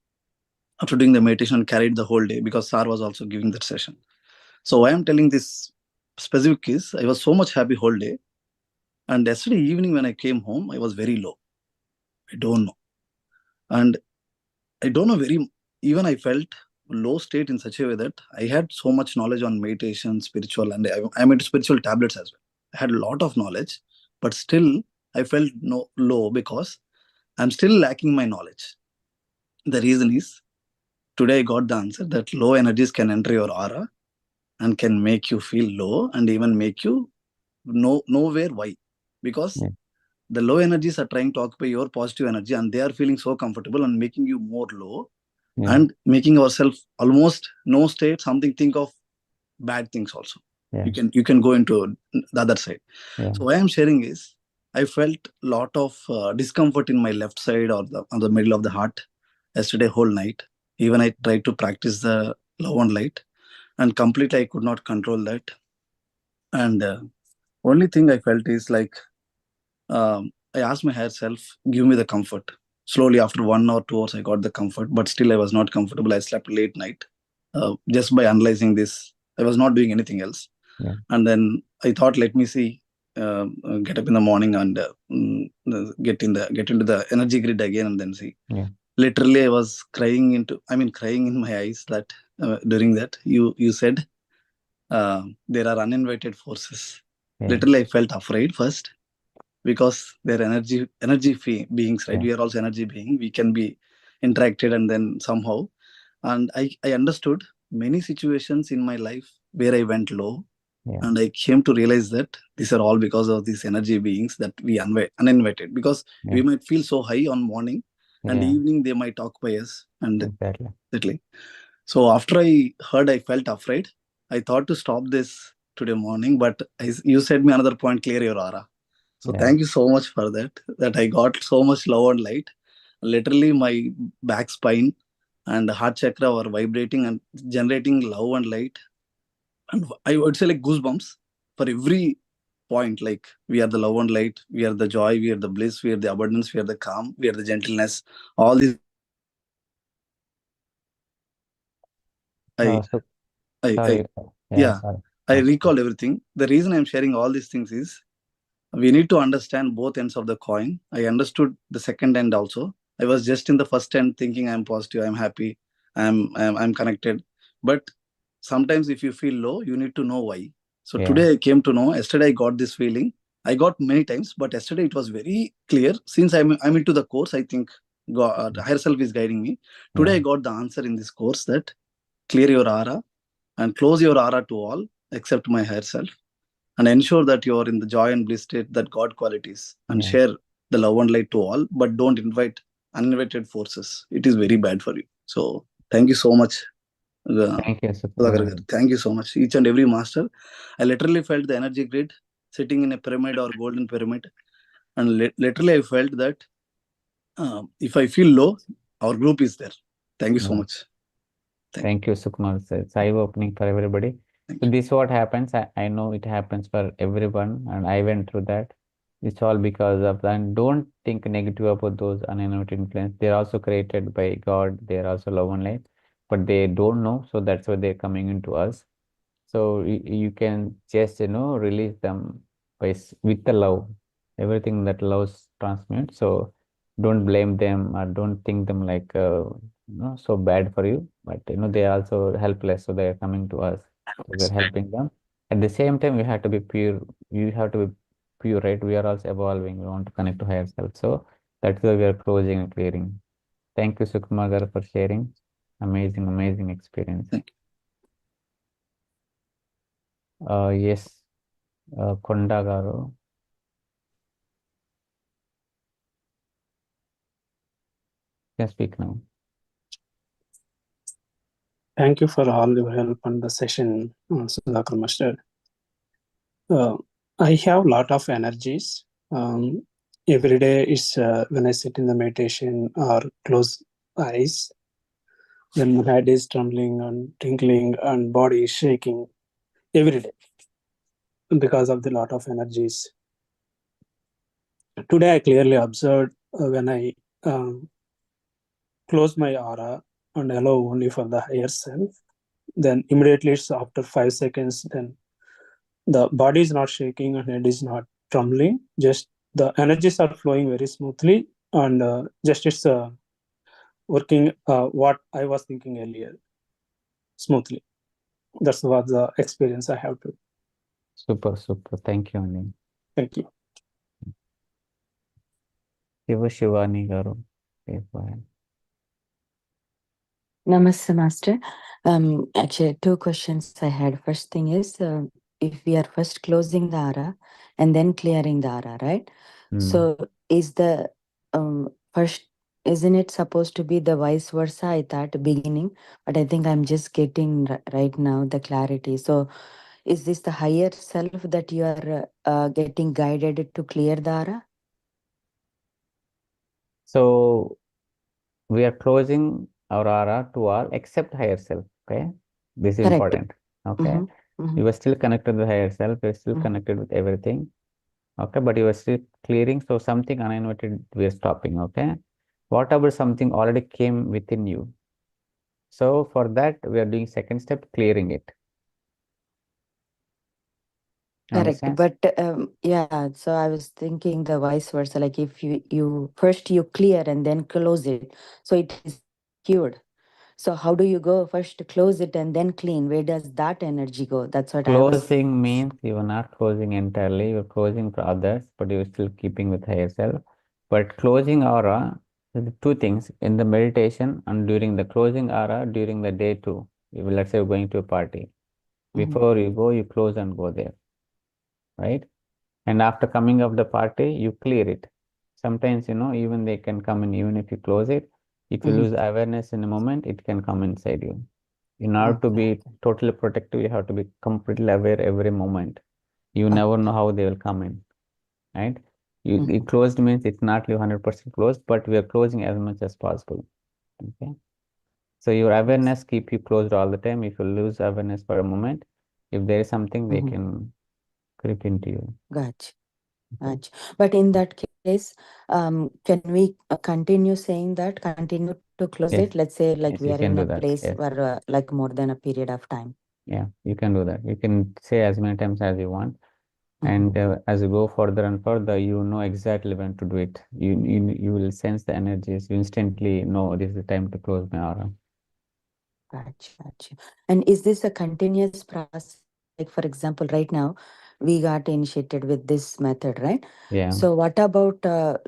Speaker 2: after doing the meditation and carried the whole day because Sar was also giving that session. So why I'm telling this specific is I was so much happy whole day. And yesterday evening when I came home, I was very low. I don't know. And I don't know even I felt low state in such a way that I had so much knowledge on meditation, spiritual, and I'm into spiritual tablets as well. I had a lot of knowledge, but still I felt low because I'm still lacking my knowledge. The reason is today I got the answer that low energies can enter your aura and can make you feel low and even make you nowhere. Why? Because the low energies are trying to occupy your positive energy and they are feeling so comfortable and making you more low and making ourselves almost no state, something, think of bad things also. You can go into the other side. So what I'm sharing is I felt a lot of discomfort in my left side or on the middle of the heart yesterday whole night. Even I tried to practice the love and light and completely I could not control that. And only thing I felt is like I asked my higher self, give me the comfort. Slowly, after 1 or 2 hours, I got the comfort, but still I was not comfortable. I slept late night. Just by analyzing this, I was not doing anything else. And then I thought, let me see, get up in the morning and get into the energy grid again, and then see. Literally, I was crying in my eyes that during that you said there are uninvited forces. Literally, I felt afraid first because they're energy beings, right? We are also energy being. We can be interacted and then somehow. And I understood many situations in my life where I went low. And I came to realize that these are all because of these energy beings that we uninvited. Because we might feel so high on morning and evening they might occupy us. And exactly. So after I heard, I felt afraid. I thought to stop this today morning, but you said me another point, clear your aura. So thank you so much for that I got so much love and light. Literally my back spine and heart chakra were vibrating and generating love and light. And I would say like goosebumps for every point. Like we are the love and light, we are the joy, we are the bliss, we are the abundance, we are the calm, we are the gentleness. All these I recall everything. The reason I'm sharing all these things is we need to understand both ends of the coin. I understood the second end also. I was just in the first end thinking I'm positive, I'm happy, I'm connected. But sometimes if you feel low, you need to know why. So today I came to know. Yesterday I got this feeling. I got many times, but yesterday it was very clear. Since I'm into the course, I think God, higher self is guiding me. Today I got the answer in this course that clear your aura and close your aura to all except my higher self, and ensure that you are in the joy and bliss state that God qualities, and share the love and light to all, but don't invite uninvited forces. It is very bad for you. So thank you so much.
Speaker 1: Thank you,
Speaker 2: Sudhakar. Thank you so much. Each and every master. I literally felt the energy grid sitting in a pyramid or golden pyramid. And literally I felt that if I feel low, our group is there. Thank you so much.
Speaker 1: Thank you, Sukumar. It's eye-opening for everybody. So this is what happens. I know it happens for everyone, and I went through that. It's all because of that. And don't think negative about those uninvited influence. They're also created by God. They're also love and light, but they don't know. So that's why they're coming into us. So you can just release them with the love, everything that love transmits. So don't blame them or don't think them like so bad for you. But they are also helpless, so they are coming to us. So we're helping them. At the same time, we have to be pure. You have to be pure, right? We are also evolving. We want to connect to higher self. So that's why we are closing and clearing. Thank you, Sukumar garu, for sharing. Amazing, amazing experience. Yes, Konda garu. Can speak now.
Speaker 3: Thank you for all your help on the session, Sudhakar Master. I have a lot of energies. Every day is when I sit in the meditation or close eyes, then my head is trembling and tingling and body is shaking every day because of the lot of energies. Today I clearly observed when I close my aura and allow only for the higher self, then immediately it's after 5 seconds, then the body is not shaking and it is not trembling, just the energies are flowing very smoothly, and just it's working what I was thinking earlier smoothly. That's what the experience I have to.
Speaker 1: Super, super. Thank you, Anil.
Speaker 3: Thank you.
Speaker 1: Shivani Garu. Please go ahead.
Speaker 4: Namaste, Master. Actually, two questions I had. First thing is, if we are first closing the aura and then clearing the aura, right? So is the first, isn't it supposed to be the vice versa? I thought beginning, but I think I'm just getting right now the clarity. So is this the higher self that you are getting guided to clear the aura?
Speaker 1: So we are closing our aura to all except higher self. Okay, this is
Speaker 4: Correct.
Speaker 1: important. Okay, you are still connected with higher self. You are still
Speaker 4: Mhm.
Speaker 1: connected with everything. Okay, but you are still clearing. So something uninvited, we are stopping. Okay, whatever something already came within you. So for that, we are doing second step, clearing it.
Speaker 4: Correct,
Speaker 1: Understand?
Speaker 4: but yeah, so I was thinking the vice versa. Like if you first you clear and then close it, so it is cured. So how do you go first close it and then clean? Where does that energy go? That's what I was.
Speaker 1: Closing means you are not closing entirely, you're closing for others, but you're still keeping with higher self. But closing aura, the two things in the meditation and during the closing aura during the day too. You will, let's say you're going to a party. Before you go, you close and go there, right? And after coming of the party, you clear it. Sometimes, even they can come in, even if you close it. If you lose awareness in a moment, it can come inside you. In order to be totally protective, you have to be completely aware every moment. You never know how they will come in, right? You closed means it's not 100% closed, but we are closing as much as possible. Okay. So your awareness keep you closed all the time. If you lose awareness for a moment, if there is something, they can creep into you.
Speaker 4: Gotcha. Gotcha. But in that case, can we continue saying that, continue to close
Speaker 1: Yes.
Speaker 4: it? Let's say like
Speaker 1: Yes,
Speaker 4: we
Speaker 1: you
Speaker 4: are
Speaker 1: can
Speaker 4: in
Speaker 1: do
Speaker 4: a
Speaker 1: that.
Speaker 4: place
Speaker 1: Yes.
Speaker 4: where like more than a period of time.
Speaker 1: Yeah, you can do that. You can say as many times as you want. And as you go further and further, you know exactly when to do it. You will sense the energies. You instantly know this is the time to close my aura.
Speaker 4: Gotcha, gotcha. And is this a continuous process? Like, for example, right now, we got initiated with this method, right?
Speaker 1: Yeah.
Speaker 4: So what about the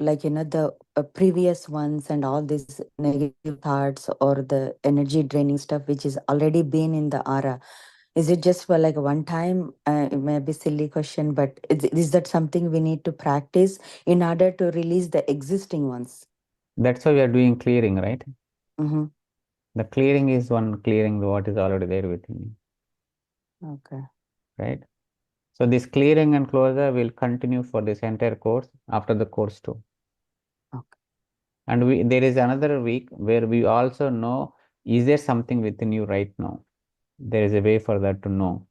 Speaker 4: previous ones and all these negative thoughts or the energy draining stuff, which is already been in the aura? Is it just for like one time? It may be silly question, but is that something we need to practice in order to release the existing ones?
Speaker 1: That's why we are doing clearing, right?
Speaker 4: Mm-hmm.
Speaker 1: The clearing is one clearing what is already there within you,
Speaker 4: Okay.
Speaker 1: right? So this clearing and closure will continue for this entire course after the course too.
Speaker 4: Okay.
Speaker 1: And there is another week where we also know, is there something within you right now? There is a way for that to know.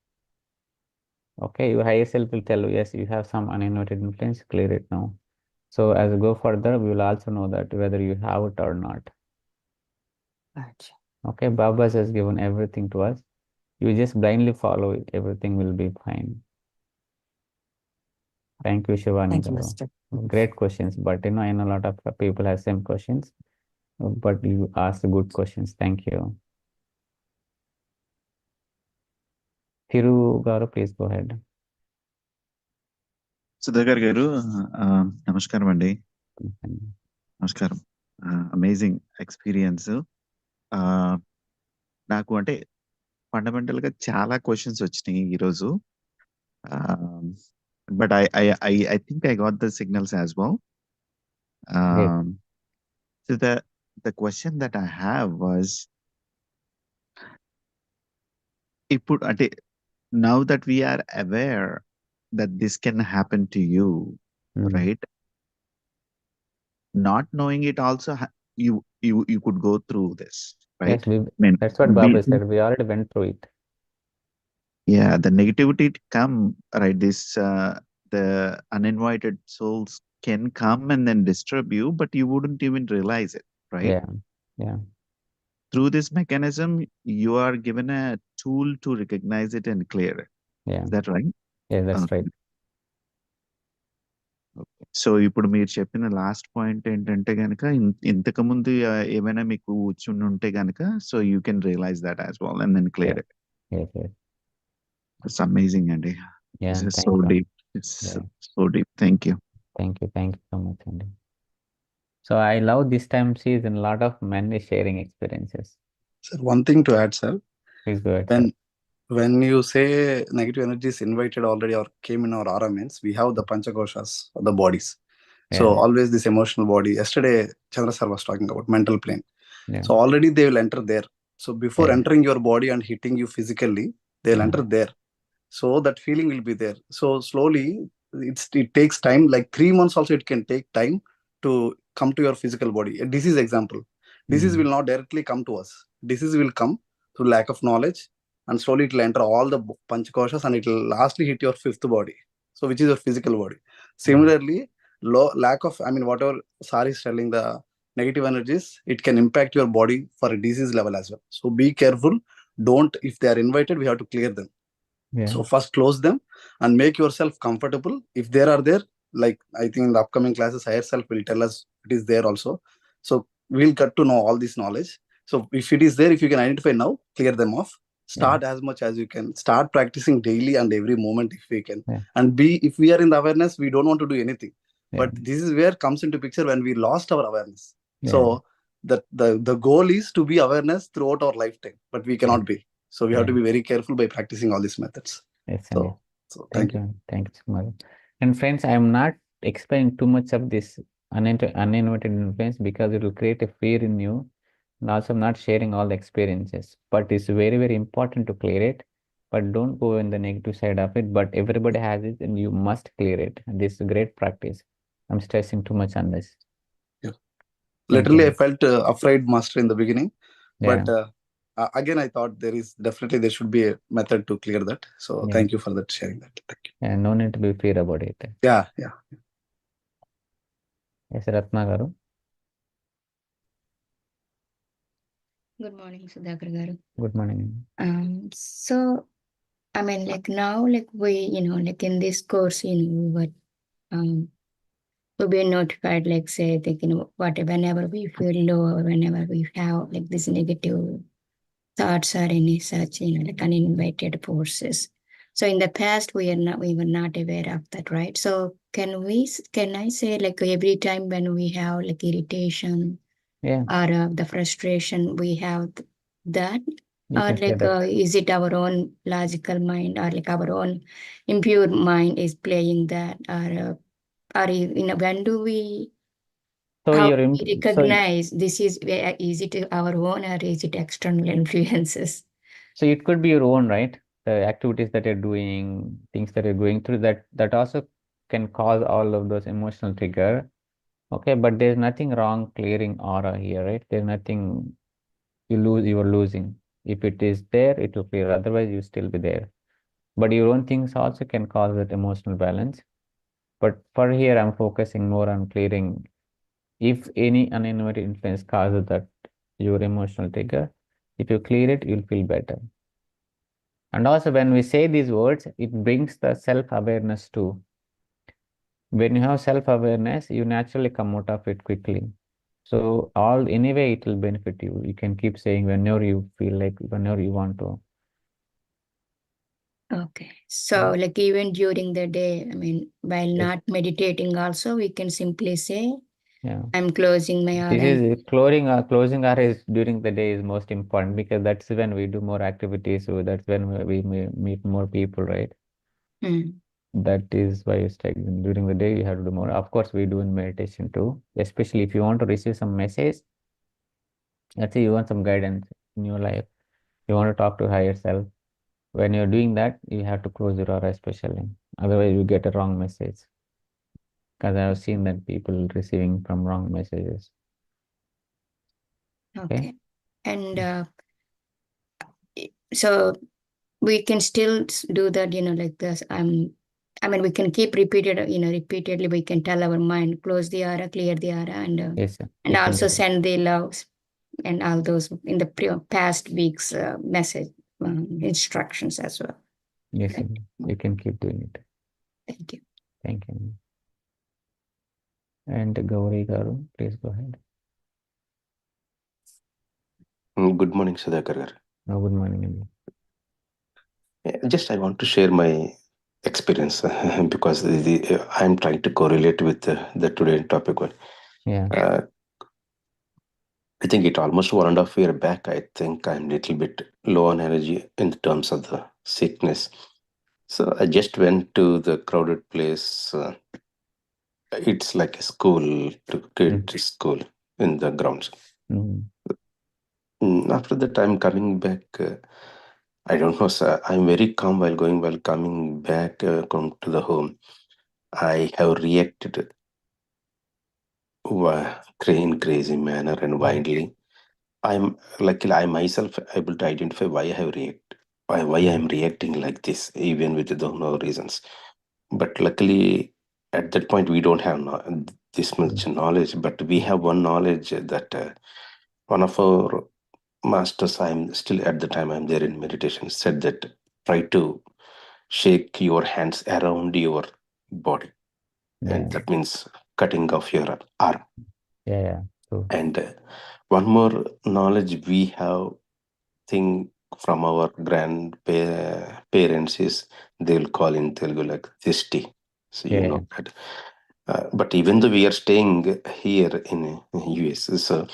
Speaker 1: Okay, your higher self will tell you, yes, you have some uninvited influence, clear it now. So as we go further, we will also know that whether you have it or not.
Speaker 4: Gotcha.
Speaker 1: Okay, Baba has given everything to us. You just blindly follow it, everything will be fine. Thank you, Shivani
Speaker 4: Thank you,
Speaker 1: Garu.
Speaker 4: Master.
Speaker 1: Great questions, but I know a lot of people have same questions, but you asked good questions. Thank you. Thiru Garu, please go ahead.
Speaker 5: Sudhakar garu, namaskaram andi. Namaskaram. Amazing experience. నాకు అంటే fundamental గా చాలా questions వచ్చినాయి ఈరోజు. But I think I got the signals as well. So the question that I have was, ఇప్పుడు అంటే now that we are aware that this can happen to you, right? Not knowing it also, you could go through this, right?
Speaker 1: Yes, that's what Baba said. We already went through it.
Speaker 5: Yeah, the negativity come, right? This the uninvited souls can come and then disturb you, but you wouldn't even realize it, right?
Speaker 1: Yeah.
Speaker 5: Through this mechanism, you are given a tool to recognize it and clear it.
Speaker 1: Yeah.
Speaker 5: Is that right?
Speaker 1: That's
Speaker 5: Okay.
Speaker 1: right.
Speaker 5: So ఇప్పుడు మీరు చెప్పిన last point ఏంటంటే గనక ఇంతకు ముందు ఏమైనా మీకు కూర్చుని ఉంటే గనక so you can realize that as well and then clear it.
Speaker 1: Yes.
Speaker 5: It's amazing అండి.
Speaker 1: Yeah.
Speaker 5: This is
Speaker 1: Thank
Speaker 5: so
Speaker 1: you.
Speaker 5: deep. It's
Speaker 1: Yeah.
Speaker 5: so deep. Thank you.
Speaker 1: Thank you so much, Andy. So I love this time season, a lot of men is sharing experiences.
Speaker 2: Sir, one thing to add, sir.
Speaker 1: Please go ahead, sir.
Speaker 2: When you say negative energy is invited already or came in our aura means we have the panchakoshas, or the bodies. So
Speaker 1: Yeah.
Speaker 2: always this emotional body. Yesterday, Chandra sir was talking about mental plane.
Speaker 1: Yeah.
Speaker 2: So already they will enter there. So before
Speaker 1: Yeah.
Speaker 2: entering your body and hitting you physically, they'll
Speaker 1: Yeah.
Speaker 2: enter there. So that feeling will be there. So slowly, it takes time. Like 3 months also, it can take time to come to your physical body. A disease example. Disease will not directly come to us. Disease will come through lack of knowledge, and slowly it will enter all the panchakoshas, and it will lastly hit your fifth body. So which is your physical body. Similarly, lack of, I mean, whatever Sari is telling, the negative energies, it can impact your body for a disease level as well. So be careful. Don't, if they are invited, we have to clear them.
Speaker 1: Yeah.
Speaker 2: So first close them and make yourself comfortable. If there are there, like I think in the upcoming classes, higher self will tell us it is there also. So we'll get to know all this knowledge. So if it is there, if you can identify now, clear them off. Start as much as you can. Start practicing daily and every moment if we can.
Speaker 1: Yeah.
Speaker 2: And if we are in the awareness, we don't want to do anything.
Speaker 1: Yeah.
Speaker 2: But this is where comes into picture when we lost our awareness.
Speaker 1: Yeah.
Speaker 2: So the goal is to be awareness throughout our lifetime, but we cannot be. So we have to be very careful by practicing all these methods.
Speaker 1: Yes,
Speaker 2: So,
Speaker 1: Andy.
Speaker 2: so
Speaker 1: Thank you. Thank you so much. And friends, I am not explaining too much of this uninvited influence because it will create a fear in you. And also, I'm not sharing all the experiences. But it's very, very important to clear it. But don't go in the negative side of it. But everybody has it, and you must clear it. And this is a great practice. I'm stressing too much on this.
Speaker 2: Yeah. Literally, I felt afraid, master, in the beginning. But again, I thought there should be a method to clear that. So thank you for that, sharing that. Thank you.
Speaker 1: Yeah, no need to be fear about it.
Speaker 2: Yeah.
Speaker 1: Yes, Ratna garu.
Speaker 6: Good morning, Sudhakar garu.
Speaker 1: Good morning.
Speaker 6: So, I mean, like now, like we, like in this course, we were, we'll be notified, like say, like, whenever we feel low or whenever we have like this negative thoughts or any such, like uninvited forces. So in the past, we were not aware of that, right? So can I say, like every time when we have like irritation or the frustration, we have that, or like is it our own logical mind or like our own impure mind is playing that, or when do we?
Speaker 1: So
Speaker 6: how
Speaker 1: you
Speaker 6: recognize this is it our own or is it external influences?
Speaker 1: So it could be your own, right? The activities that you're doing, things that you're going through, that also can cause all of those emotional trigger. Okay, but there's nothing wrong clearing aura here, right? There's nothing you are losing. If it is there, it will clear. Otherwise, you still be there. But your own things also can cause that emotional balance. But for here, I'm focusing more on clearing. If any uninvited influence causes that your emotional trigger, if you clear it, you'll feel better. And also when we say these words, it brings the self-awareness too. When you have self-awareness, you naturally come out of it quickly. So anyway, it will benefit you. You can keep saying whenever you feel like, whenever you want to.
Speaker 6: Okay. So like even during the day, I mean, while not meditating also, we can simply say, I'm closing my aura.
Speaker 1: This is closing aura is during the day is most important because that's when we do more activities. So that's when we meet more people, right? That is why it's like during the day you have to do more. Of course, we do in meditation too, especially if you want to receive some message. Let's say you want some guidance in your life. You want to talk to higher self. When you're doing that, you have to close your aura especially. Otherwise, you get a wrong message. Because I have seen that people receiving from wrong messages.
Speaker 6: Okay. And so we can still do that, like this. I mean, we can keep repeatedly we can tell our mind, close the aura, clear the aura, and
Speaker 1: Yes, sir.
Speaker 6: and
Speaker 1: You can
Speaker 6: also
Speaker 1: do that.
Speaker 6: send the loves and all those in the past week's message instructions as well.
Speaker 1: Yes, sir.
Speaker 6: Right.
Speaker 1: You can keep doing it.
Speaker 6: Thank you.
Speaker 1: Thank you. And Gauri Garu, please go ahead.
Speaker 7: Good morning, Sudhakar.
Speaker 1: Good morning, Andy.
Speaker 7: Just I want to share my experience because I'm trying to correlate with the today's topic one.
Speaker 1: Yeah.
Speaker 7: I think it almost 1.5 years back, I think I'm a little bit low on energy in terms of the sickness. So I just went to the crowded place. It's like a school, to kids school in the grounds. After that, I'm coming back. I don't know, sir. I'm very calm while coming back come to the home. I have reacted in crazy manner and wildly. I'm luckily I myself able to identify why I have reacted, why I'm reacting like this, even with no reasons. But luckily, at that point, we don't have this much knowledge. But we have one knowledge that one of our masters, I'm still at the time I'm there in meditation, said that try to shake your hands around your body.
Speaker 1: Yeah.
Speaker 7: And that means cutting off your arm.
Speaker 1: Yeah. True.
Speaker 7: And one more knowledge we have thing from our grandparents is they'll call in Telugu like Disti. So you know that. But even though we are staying here in US, so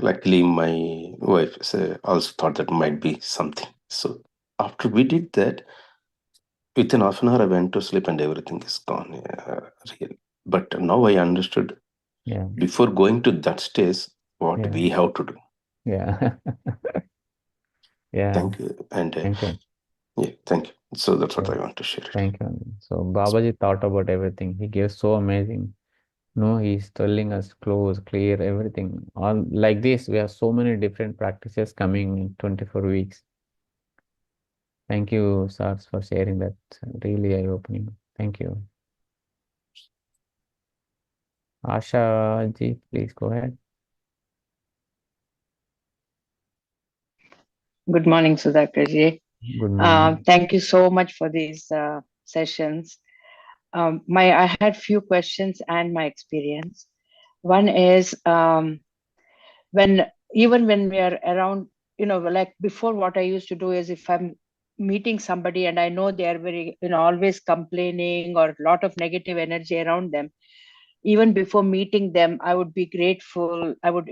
Speaker 7: luckily my wife also thought that might be something. So after we did that, within half an hour I went to sleep and everything is gone. Really. But now I understood.
Speaker 1: Yeah.
Speaker 7: Before going to that stage, what we have to do.
Speaker 1: Yeah. Yeah.
Speaker 7: Thank you. And
Speaker 1: Thank you.
Speaker 7: yeah, thank you. So that's what I want to share.
Speaker 1: Thank you. So Babaji thought about everything. He gave so amazing. No, he's telling us close, clear, everything. All like this, we have so many different practices coming in 24 weeks. Thank you, Sars, for sharing that. Really eye-opening. Thank you. Asha ji, please go ahead.
Speaker 8: Good morning, Sudhakar ji.
Speaker 1: Good morning.
Speaker 8: Thank you so much for these sessions. I had few questions and my experience. One is when we are around, like before, what I used to do is if I'm meeting somebody and I know they are very, always complaining or a lot of negative energy around them, even before meeting them, I would be grateful. I would,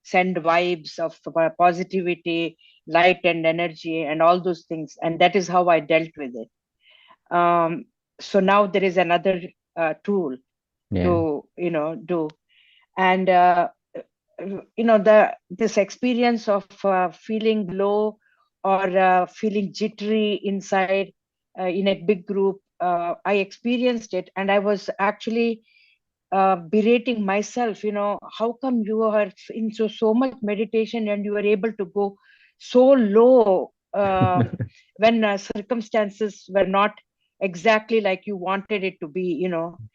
Speaker 8: send vibes of positivity, light and energy and all those things. And that is how I dealt with it. So now there is another tool to, do. And, this experience of feeling low or feeling jittery inside in a big group, I experienced it and I was actually berating myself, how come you are in so much meditation and you are able to go so low when circumstances were not exactly like you wanted it to be.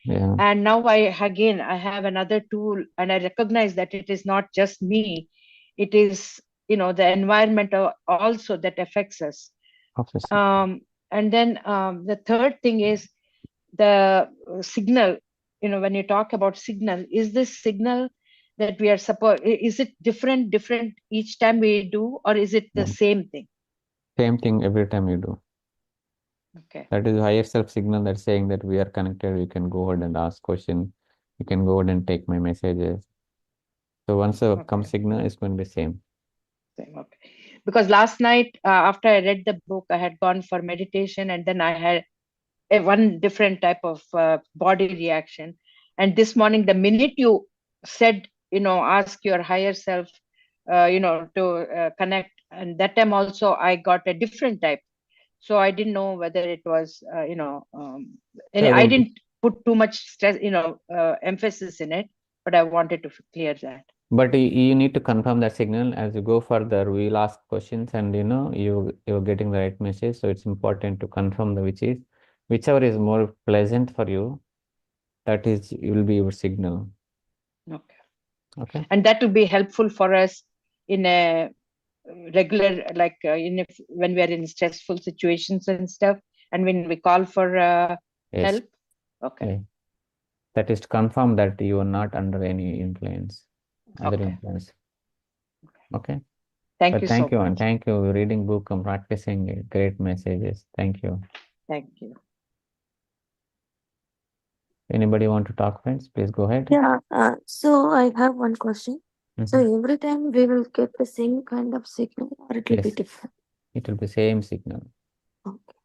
Speaker 8: And now I have another tool and I recognize that it is not just me, it is the environment also that affects us. And then the third thing is the signal. When you talk about signal, is this signal that we are is it different each time we do, or is it the same thing?
Speaker 1: Same thing every time you do.
Speaker 8: Okay.
Speaker 1: That is higher self signal that's saying that we are connected. You can go ahead and ask questions. You can go ahead and take my messages. So once the come signal is going to be same.
Speaker 8: Same, okay. Because last night after I read the book, I had gone for meditation and then I had one different type of body reaction. And this morning, the minute you said, ask your higher self, to connect, and that time also I got a different type. So I didn't know whether it was, and I didn't put too much stress, emphasis in it, but I wanted to clear that.
Speaker 1: But you need to confirm that signal as you go further. We'll ask questions and you're getting the right message. So it's important to confirm which is Whichever is more pleasant for you, that is will be your signal.
Speaker 8: Okay.
Speaker 1: Okay.
Speaker 8: And that will be helpful for us in a regular, like when we are in stressful situations and stuff, and when we call for
Speaker 1: Yes.
Speaker 8: help. Okay.
Speaker 1: Yeah. That is to confirm that you are not under any influence, other
Speaker 8: Okay.
Speaker 1: influence. Okay.
Speaker 8: Thank
Speaker 1: But
Speaker 8: you
Speaker 1: thank
Speaker 8: so
Speaker 1: you, and
Speaker 8: much.
Speaker 1: thank you reading book and practicing great messages. Thank you.
Speaker 8: Thank you.
Speaker 1: Anybody want to talk, friends? Please go ahead.
Speaker 9: Yeah, so I have one question. So
Speaker 1: Mhm.
Speaker 9: every time we will get the same kind of signal, or it will be
Speaker 1: Yes,
Speaker 9: different?
Speaker 1: it will be same signal.
Speaker 9: Okay.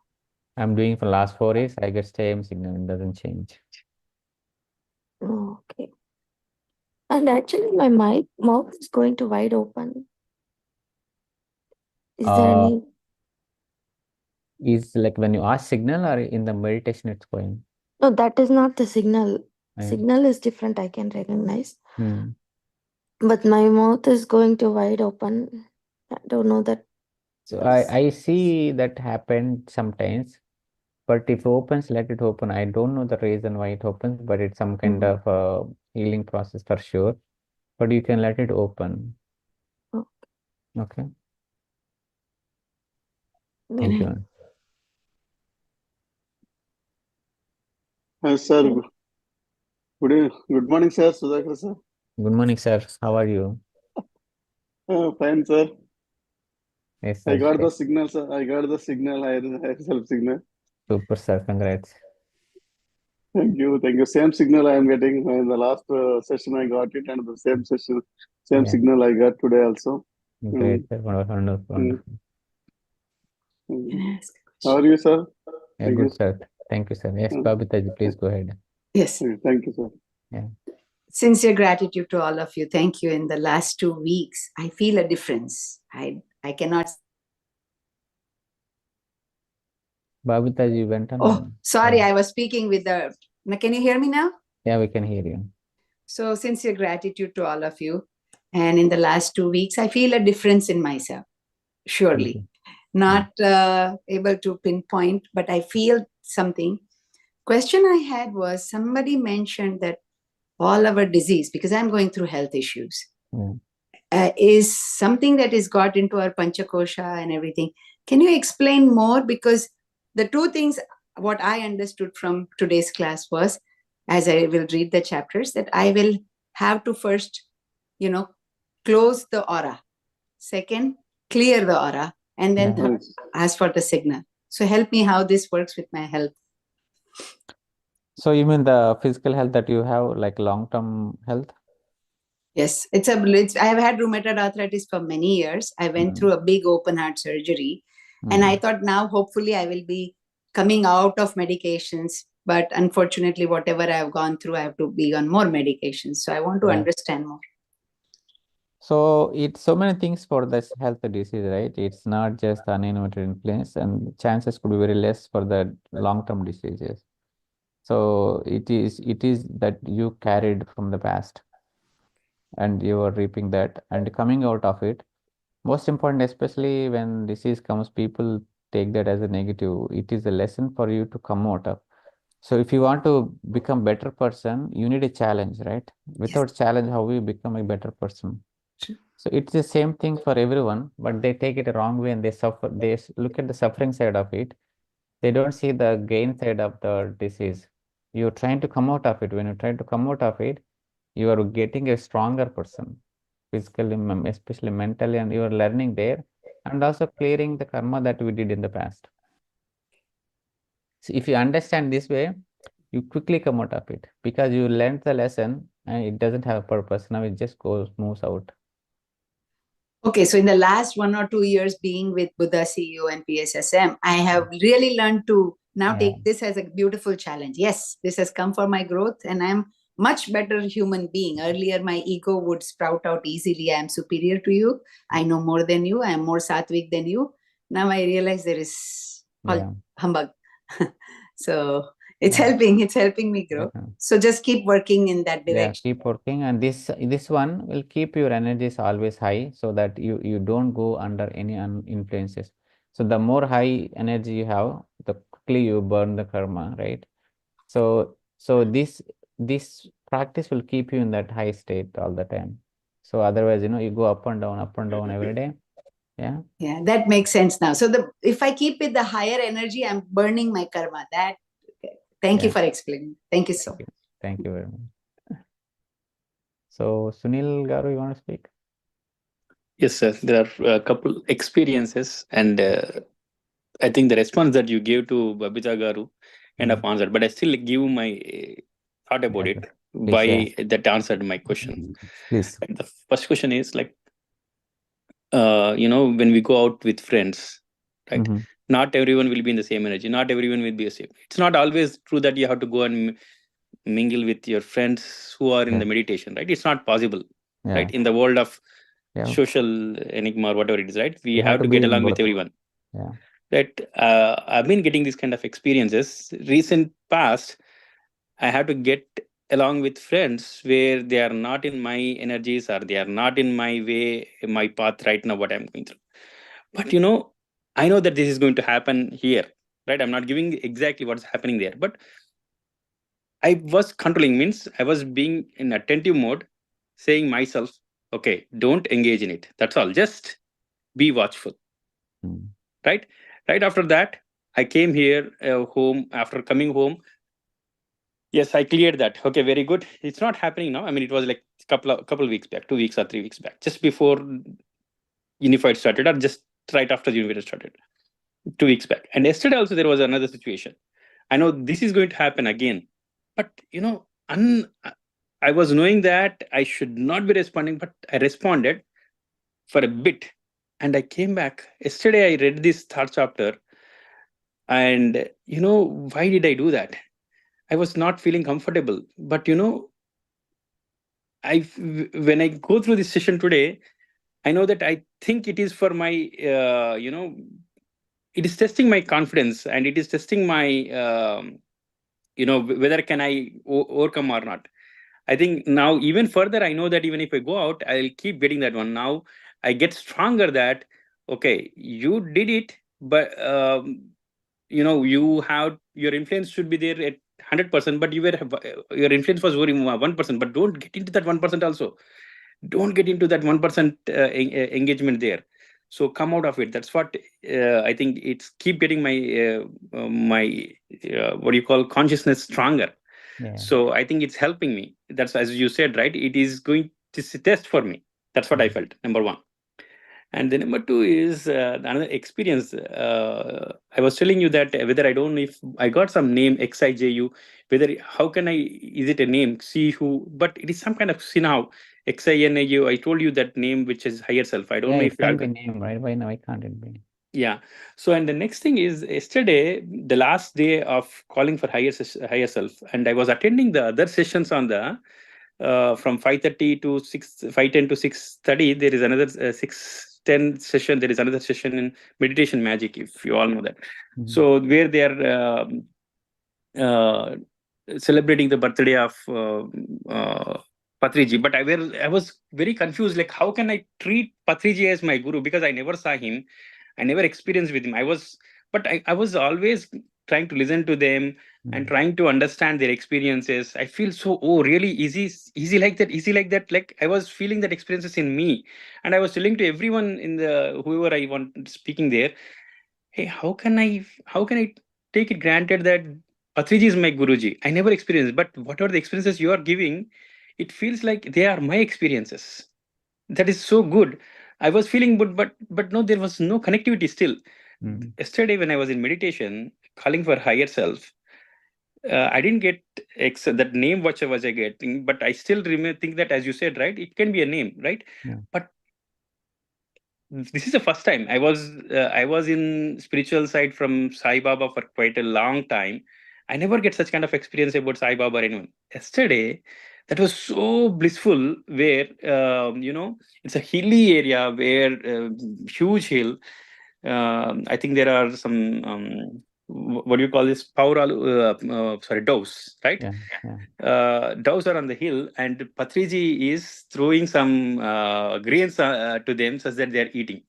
Speaker 1: I'm doing for last 4 years. I get same signal. It doesn't change.
Speaker 9: Okay. And actually, my mouth is going to wide open. Is there any?
Speaker 1: Is like when you ask signal or in the meditation it's going.
Speaker 9: No, that is not the signal.
Speaker 1: Yeah.
Speaker 9: Signal is different. I can recognize.
Speaker 1: Hmm.
Speaker 9: But my mouth is going to wide open. I don't know that.
Speaker 1: So I see that happen sometimes, but if it opens, let it open. I don't know the reason why it opens, but it's some kind
Speaker 9: Mhm.
Speaker 1: of healing process for sure. But you can let it open.
Speaker 9: Okay.
Speaker 1: Okay. Thank you.
Speaker 2: Sir, good morning, sir. Sudhakar, sir.
Speaker 1: Good morning, sir. How are you?
Speaker 2: Fine, sir.
Speaker 1: Yes,
Speaker 2: I
Speaker 1: sir.
Speaker 2: got the signal, sir. I got the signal, higher self signal.
Speaker 1: Super, sir. Congrats.
Speaker 2: Thank you. Thank you. Same signal I am getting in the last session. I got it, and the same session, same
Speaker 1: Yeah.
Speaker 2: signal I got today also.
Speaker 1: Great, sir. Wonderful, wonderful, wonderful.
Speaker 10: Can I ask a
Speaker 2: How are
Speaker 10: question?
Speaker 2: you, sir?
Speaker 1: Yeah,
Speaker 2: Thank
Speaker 1: good,
Speaker 2: you.
Speaker 1: sir. Thank you, sir. Yes,
Speaker 2: Uh,
Speaker 1: Babitaji, please go ahead.
Speaker 10: Yes.
Speaker 2: Thank you, sir.
Speaker 1: Yeah.
Speaker 10: Sincere gratitude to all of you. Thank you. In the last 2 weeks, I feel a difference. I cannot.
Speaker 1: Babitaji went on.
Speaker 10: Oh, sorry. I was speaking with the. Now, can you hear me now?
Speaker 1: Yeah, we can hear you.
Speaker 10: So, sincere gratitude to all of you. And in the last 2 weeks, I feel a difference in myself. Surely. Not able to pinpoint, but I feel something. Question I had was somebody mentioned that all our disease, because I'm going through health issues, is something that is got into our panchakosha and everything. Can you explain more? Because the two things, what I understood from today's class was, as I will read the chapters, that I will have to first, close the aura. Second, clear the aura. And then third, ask for the signal. So help me how this works with my health.
Speaker 1: So you mean the physical health that you have, like long-term health?
Speaker 10: Yes, I have had rheumatoid arthritis for many years. I went through a big open heart surgery, and I thought now hopefully I will be coming out of medications. But unfortunately, whatever I have gone through, I have to be on more medications. So I want to understand more.
Speaker 1: So it's so many things for this health disease, right? It's not just uninvited influence, and chances could be very less for the long-term diseases. So it is that you carried from the past, and you are reaping that and coming out of it. Most important, especially when disease comes, people take that as a negative. It is a lesson for you to come out of. So if you want to become better person, you need a challenge, right? Without challenge, how will you become a better person? So it's the same thing for everyone, but they take it a wrong way and they suffer. They look at the suffering side of it. They don't see the gain side of the disease. You're trying to come out of it. When you try to come out of it, you are getting a stronger person, physically, especially mentally, and you are learning there and also clearing the karma that we did in the past. So if you understand this way, you quickly come out of it because you learned the lesson and it doesn't have a purpose. Now it just moves out.
Speaker 10: Okay, so in the last 1 or 2 years being with Buddha CEO and PSSM, I have really learned to now take this as a beautiful challenge. Yes, this has come for my growth and I'm much better human being. Earlier, my ego would sprout out easily. I am superior to you. I know more than you. I am more sattvic than you. Now I realize there is all humbug. So it's helping me grow. So just keep working in that direction.
Speaker 1: Yeah, keep working, and this one will keep your energies always high so that you don't go under any influences. So the more high energy you have, the quickly you burn the karma, right? So this practice will keep you in that high state all the time. So otherwise, you go up and down every day. Yeah.
Speaker 10: Yeah, that makes sense now. So if I keep it the higher energy, I'm burning my karma. Thank you
Speaker 1: Yeah.
Speaker 10: for explaining. Thank you so much.
Speaker 1: Thank you very much. So Sunil Garu, you want to speak?
Speaker 11: Yes, sir. There are a couple experiences, and I think the response that you gave to Babita Garu kind of answered, but I still give my thought about
Speaker 1: Yeah,
Speaker 11: it,
Speaker 1: please
Speaker 11: why
Speaker 1: share.
Speaker 11: that answered my question.
Speaker 1: Please.
Speaker 11: And the first question is like, when we go out with friends, right?
Speaker 1: Mhm.
Speaker 11: Not everyone will be in the same energy. Not everyone will be the same. It's not always true that you have to go and mingle with your friends who are in
Speaker 1: Yeah.
Speaker 11: the meditation, right? It's not possible,
Speaker 1: Yeah.
Speaker 11: right? In the world of
Speaker 1: Yeah.
Speaker 11: social enigma or whatever it is, right? We
Speaker 1: You
Speaker 11: have to
Speaker 1: be
Speaker 11: get
Speaker 1: in
Speaker 11: along with
Speaker 1: both.
Speaker 11: everyone.
Speaker 1: Yeah.
Speaker 11: That I've been getting these kind of experiences. Recent past, I have to get along with friends where they are not in my energies or they are not in my way, my path right now, what I'm going through. But I know that this is going to happen here, right? I'm not giving exactly what's happening there, but I was controlling, means I was being in attentive mode, saying myself, okay, don't engage in it. That's all. Just be watchful.
Speaker 1: Mm.
Speaker 11: Right after that, I came here home. After coming home, yes, I cleared that. Okay, very good. It's not happening now. I mean, it was like couple weeks back, 2 weeks or 3 weeks back, just before Unified started, or just right after the Unified started, 2 weeks back. And yesterday also there was another situation. I know this is going to happen again, but I was knowing that I should not be responding, but I responded for a bit, and I came back. Yesterday, I read this third chapter, and why did I do that? I was not feeling comfortable, but when I go through this session today, I know that I think it is for my it is testing my confidence, and it is testing my whether can I overcome or not. I think now even further, I know that even if I go out, I'll keep getting that one. Now I get stronger that, okay, you did it, but you have, your influence should be there at 100%, but your influence was only 1%, but don't get into that 1% also. Don't get into that 1% engagement there. So come out of it. That's what I think. It's keep getting my what do you call, consciousness stronger.
Speaker 1: Yeah.
Speaker 11: So I think it's helping me. That's, as you said, right? It is going to test for me. That's what I felt, number one. And the number two is another experience. I was telling you that whether I don't know if I got some name XIJU, whether how can I, is it a name? See who, but it is some kind of see now. XINAU. I told you that name, which is higher self. I don't know
Speaker 1: it
Speaker 11: if
Speaker 1: can
Speaker 11: I've
Speaker 1: be name, right? Why now? Why can't it be?
Speaker 11: Yeah. So, and the next thing is yesterday, the last day of calling for higher self, and I was attending the other sessions on the from 5:30 to 5:10 to 6:30. There is another 6:10 session. There is another session in meditation magic, if you all know that.
Speaker 1: Mhm.
Speaker 11: So where they are celebrating the birthday of Patriji, but I was very confused. Like, how can I treat Patriji as my guru, because I never saw him, I never experienced with him. I was always trying to listen to them and trying to understand their experiences. I feel so, really easy like that, easy like that. Like I was feeling that experiences in me, and I was telling to everyone in the whoever I want speaking there, hey, how can I take it granted that Patriji is my Guruji? I never experienced, but whatever the experiences you are giving, it feels like they are my experiences. That is so good. I was feeling good, but no, there was no connectivity still. Yesterday, when I was in meditation, calling for higher self, I didn't get that name what was I getting, but I still think that, as you said, right, it can be a name, right?
Speaker 1: Yeah.
Speaker 11: But this is the first time I was in spiritual side from Sai Baba for quite a long time. I never get such kind of experience about Sai Baba or anyone. Yesterday, that was so blissful, where it's a hilly area where huge hill. I think there are some what do you call this, sorry, doves, right?
Speaker 1: Yeah.
Speaker 11: Doves are on the hill, and Patriji is throwing some grains to them such that they are eating.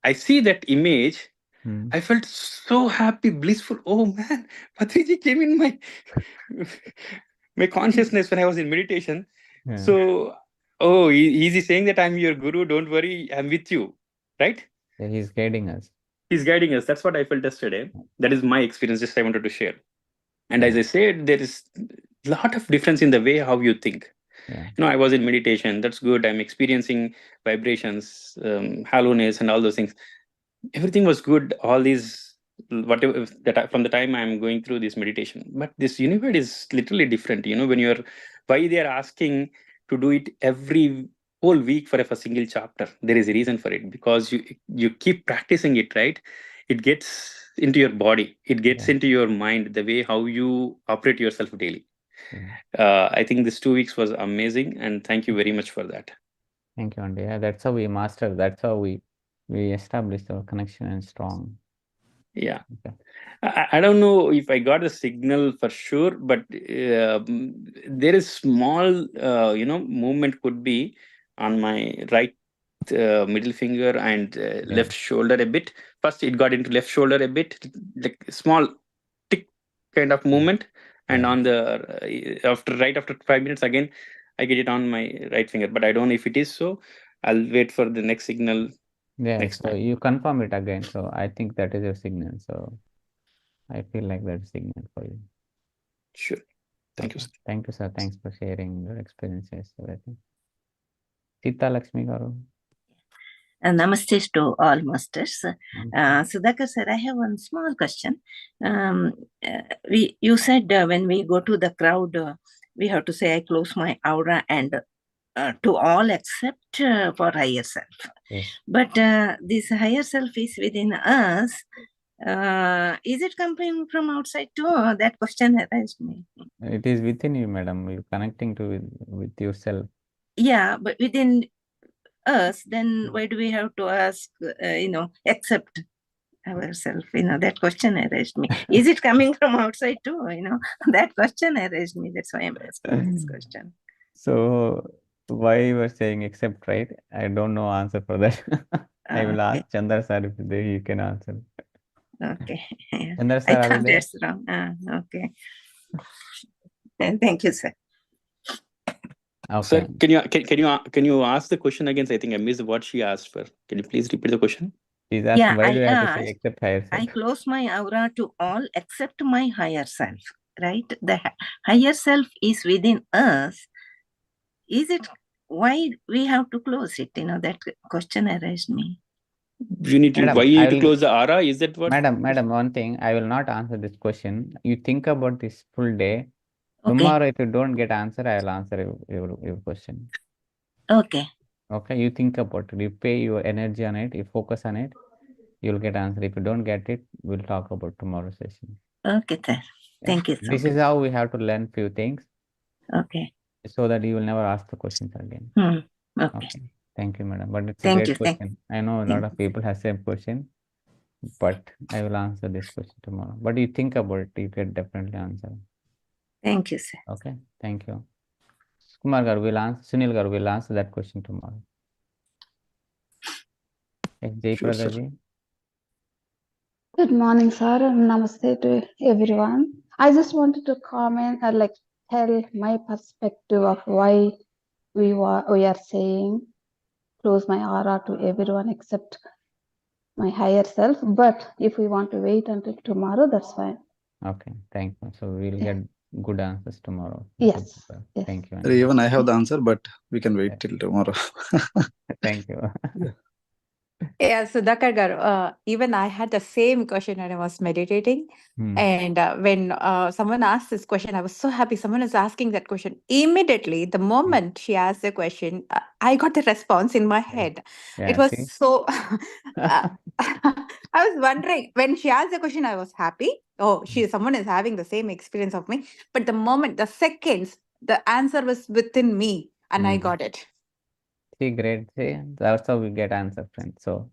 Speaker 11: I see that image, I felt so happy, blissful. Oh man, Patriji came in my my consciousness when I was in meditation.
Speaker 1: Yeah.
Speaker 11: So, is he saying that I'm your guru? Don't worry, I'm with you, right?
Speaker 1: Yeah, he's guiding us.
Speaker 11: He's guiding us. That's what I felt yesterday. That is my experience. Just I wanted to share. And
Speaker 1: Yeah.
Speaker 11: as I said, there is a lot of difference in the way how you think.
Speaker 1: Yeah.
Speaker 11: I was in meditation. That's good. I'm experiencing vibrations, hollowness, and all those things. Everything was good. All these, whatever from the time I'm going through this meditation. But this universe is literally different. When you're, why they are asking to do it every whole week for a single chapter. There is a reason for it, because you keep practicing it, right? It gets into your body. It gets into your mind. The way how you operate yourself daily. I think this 2 weeks was amazing, and thank you very much for that.
Speaker 1: Thank you, Andy. Yeah, that's how we master. That's how we established our connection and strong.
Speaker 11: Yeah.
Speaker 1: Okay.
Speaker 11: I don't know if I got the signal for sure, but there is small, movement could be on my right middle finger and left shoulder a bit. First, it got into left shoulder a bit, like small tick kind of movement, and on the after 5 minutes again, I get it on my right finger. But I don't know if it is so. I'll wait for the next signal.
Speaker 1: Yeah,
Speaker 11: next
Speaker 1: so
Speaker 11: time.
Speaker 1: you confirm it again. So I think that is your signal. So I feel like that's signal for you.
Speaker 11: Sure. Thank you, sir.
Speaker 1: Thank you, sir. Thanks for sharing your experiences. Sita Lakshmi Garu.
Speaker 12: Namaste to all masters. Sudhakar sir, I have one small question. You said when we go to the crowd, we have to say, I close my aura and to all except for higher self.
Speaker 1: Yes.
Speaker 12: But this higher self is within us. Is it coming from outside too? That question arised me.
Speaker 1: It is within you, madam. You're connecting to with yourself.
Speaker 12: Yeah, but within us, then why do we have to ask, accept ourselves? That question arised me. Is it coming from outside too? That question arised me. That's why I'm asking this question.
Speaker 1: So why you were saying accept, right? I don't know answer for that. I will ask Chandra sir if he can answer.
Speaker 12: Okay.
Speaker 1: Chandra sir,
Speaker 12: I thought that's wrong. Okay. Thank you, sir.
Speaker 1: Okay.
Speaker 11: Sir, can you ask the question again? I think I missed what she asked for. Can you please repeat the question?
Speaker 1: She's asking, why do you have to say accept higher self?
Speaker 12: I close my aura to all except my higher self, right? The higher self is within us. Is it why we have to close it? That question arised me.
Speaker 11: You need to,
Speaker 1: Madam,
Speaker 11: why you need to close the aura? Is that what?
Speaker 1: Madam, one thing, I will not answer this question. You think about this full day.
Speaker 12: Okay.
Speaker 1: Tomorrow, if you don't get answer, I will answer your question.
Speaker 12: Okay.
Speaker 1: Okay, you think about it. You pay your energy on it. You focus on it. You'll get answer. If you don't get it, we'll talk about tomorrow's session.
Speaker 12: Okay, sir. Thank you so
Speaker 1: This
Speaker 12: much.
Speaker 1: is how we have to learn few things.
Speaker 12: Okay.
Speaker 1: So that you will never ask the questions again.
Speaker 12: Okay.
Speaker 1: Thank you, madam. But it's a
Speaker 12: Thank
Speaker 1: great
Speaker 12: you.
Speaker 1: question. I know a lot of people have same question, but I will answer this question tomorrow. But you think about it, you can definitely answer.
Speaker 12: Thank you, sir.
Speaker 1: Okay, thank you. Kumar Garu will answer, Sunil Garu will answer that question tomorrow. Jai Pradaji.
Speaker 13: Good morning, sir. Namaste to everyone. I just wanted to comment or tell my perspective of why we are saying close my aura to everyone except my higher self. But if we want to wait until tomorrow, that's fine.
Speaker 1: Okay, thank you. So we'll get good answers tomorrow.
Speaker 13: Yes.
Speaker 1: Thank you.
Speaker 2: Even I have the answer, but we can wait till tomorrow.
Speaker 1: Thank you.
Speaker 14: Yeah, Sudhakar garu, even I had the same question when I was meditating. And when someone asked this question, I was so happy someone is asking that question. Immediately, the moment she asked the question, I got the response in my head. It was so... I was wondering, when she asked the question, I was happy. Oh, someone is having the same experience of me. But the moment, the seconds, the answer was within me and I got it.
Speaker 1: See, great. See, that's how we get answer, friends. So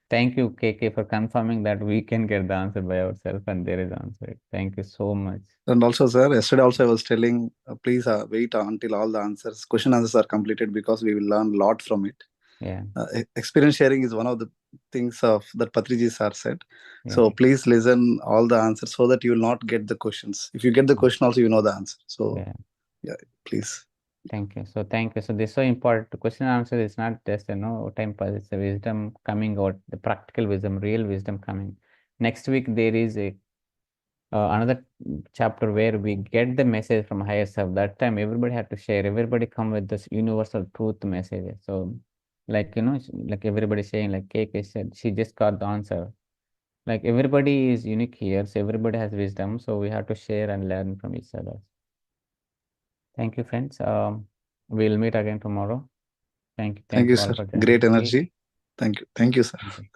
Speaker 1: thank you, KK, for confirming that we can get the answer by ourselves and there is answer. Thank you so much.
Speaker 2: And also, sir, yesterday also I was telling, please wait until all the answers, question answers are completed, because we will learn a lot from it.
Speaker 1: Yeah.
Speaker 2: Experience sharing is one of the things of that Patriji sir said.
Speaker 1: Yeah.
Speaker 2: So please listen all the answers so that you will not get the questions. If you get the question also, you know the answer. So yeah, please.
Speaker 1: Thank you. So thank you. So this is so important. The question and answer is not just time pass. It's a wisdom coming out, the practical wisdom, real wisdom coming. Next week there is a another chapter where we get the message from higher self. That time everybody had to share. Everybody come with this universal truth message. So like like everybody saying, like KK said, she just got the answer. Like everybody is unique here, so everybody has wisdom. So we have to share and learn from each other. Thank you, friends. We'll meet again tomorrow. Thank you.
Speaker 2: Thank you,
Speaker 1: all
Speaker 2: sir.
Speaker 1: for joining.
Speaker 2: Great energy. Thank you. Thank you, sir.
Speaker 1: Thank you.